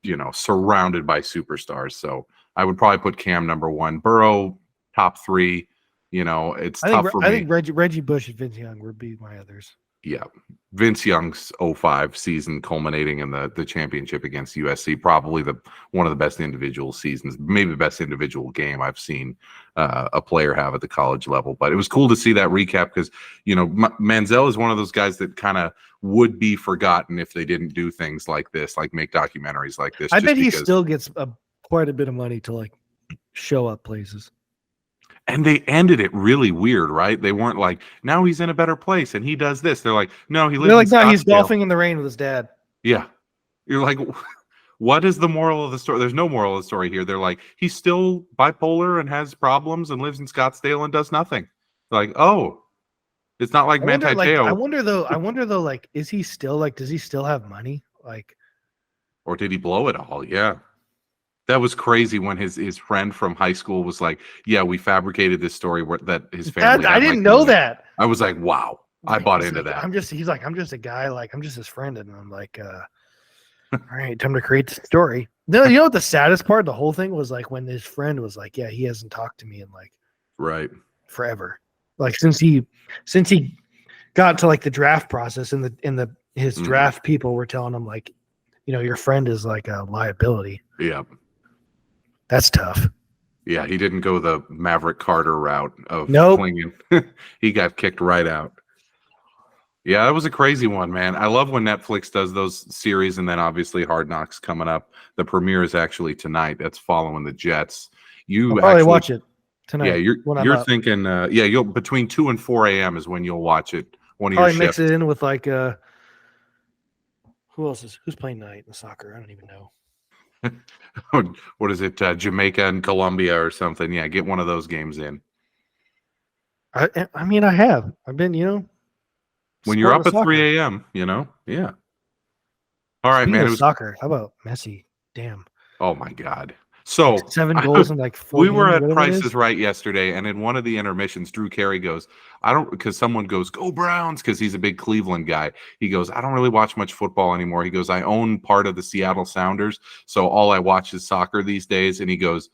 you know, surrounded by superstars. So I would probably put Cam number 1. Burrow, top 3. It's tough for me.
I think Reggie Bush and Vince Young would be my others.
Yeah. Vince Young's 05 season culminating in the championship against USC, probably one of the best individual seasons, maybe the best individual game I've seen a player have at the college level. But it was cool to see that recap because, Manziel is one of those guys that kind of would be forgotten if they didn't do things like this, like make documentaries like this.
I bet he still gets quite a bit of money to like show up places.
And they ended it really weird, right? They weren't like, now he's in a better place and he does this. They're like, no, he lives in Scottsdale.
No, he's golfing in the rain with his dad.
Yeah. You're like, what is the moral of the story? There's no moral of the story here. They're like, he's still bipolar and has problems and lives in Scottsdale and does nothing. They're like, oh, it's not like Manti Te'o.
I wonder though, like, is he still like, does he still have money? Like,
or did he blow it all? Yeah. That was crazy when his friend from high school was like, yeah, we fabricated this story that his family.
I didn't know that.
I was like, wow, I bought into that.
He's like, I'm just a guy, like, I'm just his friend. And I'm like, all right, time to create the story. No, you know what the saddest part of the whole thing was, like, when his friend was like, yeah, he hasn't talked to me in like forever. Like since he got to like the draft process and his draft people were telling him like, your friend is like a liability.
Yeah.
That's tough.
Yeah, he didn't go the Maverick Carter route of clinging. He got kicked right out. Yeah, that was a crazy one, man. I love when Netflix does those series, and then obviously Hard Knocks coming up. The premiere is actually tonight. That's following the Jets.
I'll probably watch it tonight.
Yeah, you're thinking. You'll between 2 and 4 a.m. is when you'll watch it. One of your shifts.
Mix it in with like who's playing tonight in soccer? I don't even know.
What is it? Jamaica and Colombia or something? Yeah, get one of those games in.
I mean, I've been,
when you're up at 3 a.m., yeah. All right, man. It was
soccer. How about Messi? Damn.
Oh my God. So
7 goals in like 4
we were at Price is Right yesterday, and in one of the intermissions, Drew Carey goes, because someone goes, go Browns, because he's a big Cleveland guy. He goes, I don't really watch much football anymore. He goes, I own part of the Seattle Sounders, so all I watch is soccer these days. And he goes,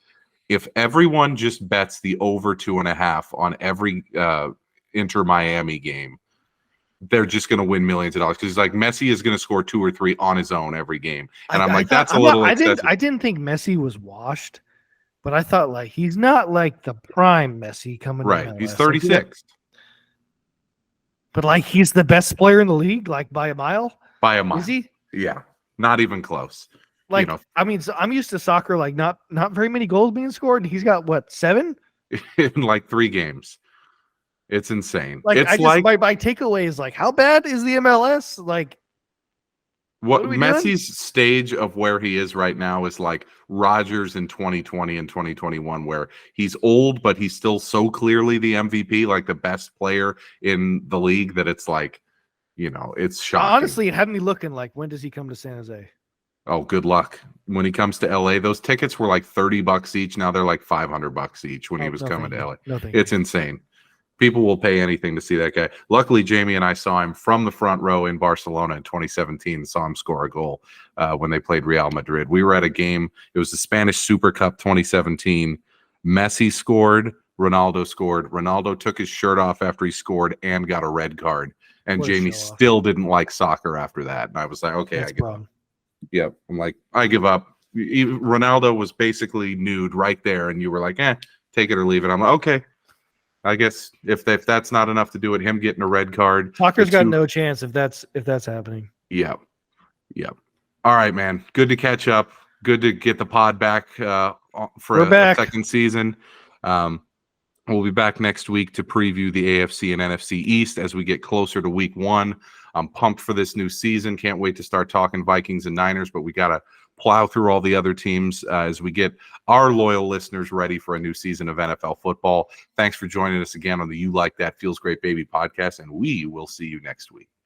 if everyone just bets the over 2.5 on every Inter Miami game, they're just going to win millions of dollars, because he's like, Messi is going to score 2 or 3 on his own every game. And I'm like, that's a little excessive.
I didn't think Messi was washed, but I thought like he's not like the prime Messi coming.
Right, he's 36.
But like he's the best player in the league, like by a mile.
By a mile.
Is he?
Yeah, not even close.
Like, I mean, so I'm used to soccer, like not very many goals being scored. He's got what, 7
in like 3 games. It's insane.
Like,
it's
my takeaway is like, how bad is the MLS? Like,
what Messi's stage of where he is right now is like Rodgers in 2020 and 2021, where he's old, but he's still so clearly the MVP, like the best player in the league, that it's like, it's shocking.
Honestly, it had me looking like, when does he come to San Jose?
Oh, good luck. When he comes to LA, those tickets were like $30 each. Now they're like $500 each when he was coming to LA. It's insane. People will pay anything to see that guy. Luckily, Jamie and I saw him from the front row in Barcelona in 2017, saw him score a goal when they played Real Madrid. We were at a game. It was the Spanish Super Cup 2017. Messi scored. Ronaldo scored. Ronaldo took his shirt off after he scored and got a red card. And Jamie still didn't like soccer after that. And I was like, okay, I give up. Yeah, I'm like, I give up. Ronaldo was basically nude right there. And you were like, take it or leave it. I'm like, okay. I guess if that's not enough to do it, him getting a red card.
Soccer's got no chance if that's happening.
Yeah. All right, man. Good to catch up. Good to get the pod back for a second season. We'll be back next week to preview the AFC and NFC East as we get closer to week 1. I'm pumped for this new season. Can't wait to start talking Vikings and Niners, but we got to plow through all the other teams as we get our loyal listeners ready for a new season of NFL football. Thanks for joining us again on the You Like That Feels Great Baby podcast, and we will see you next week.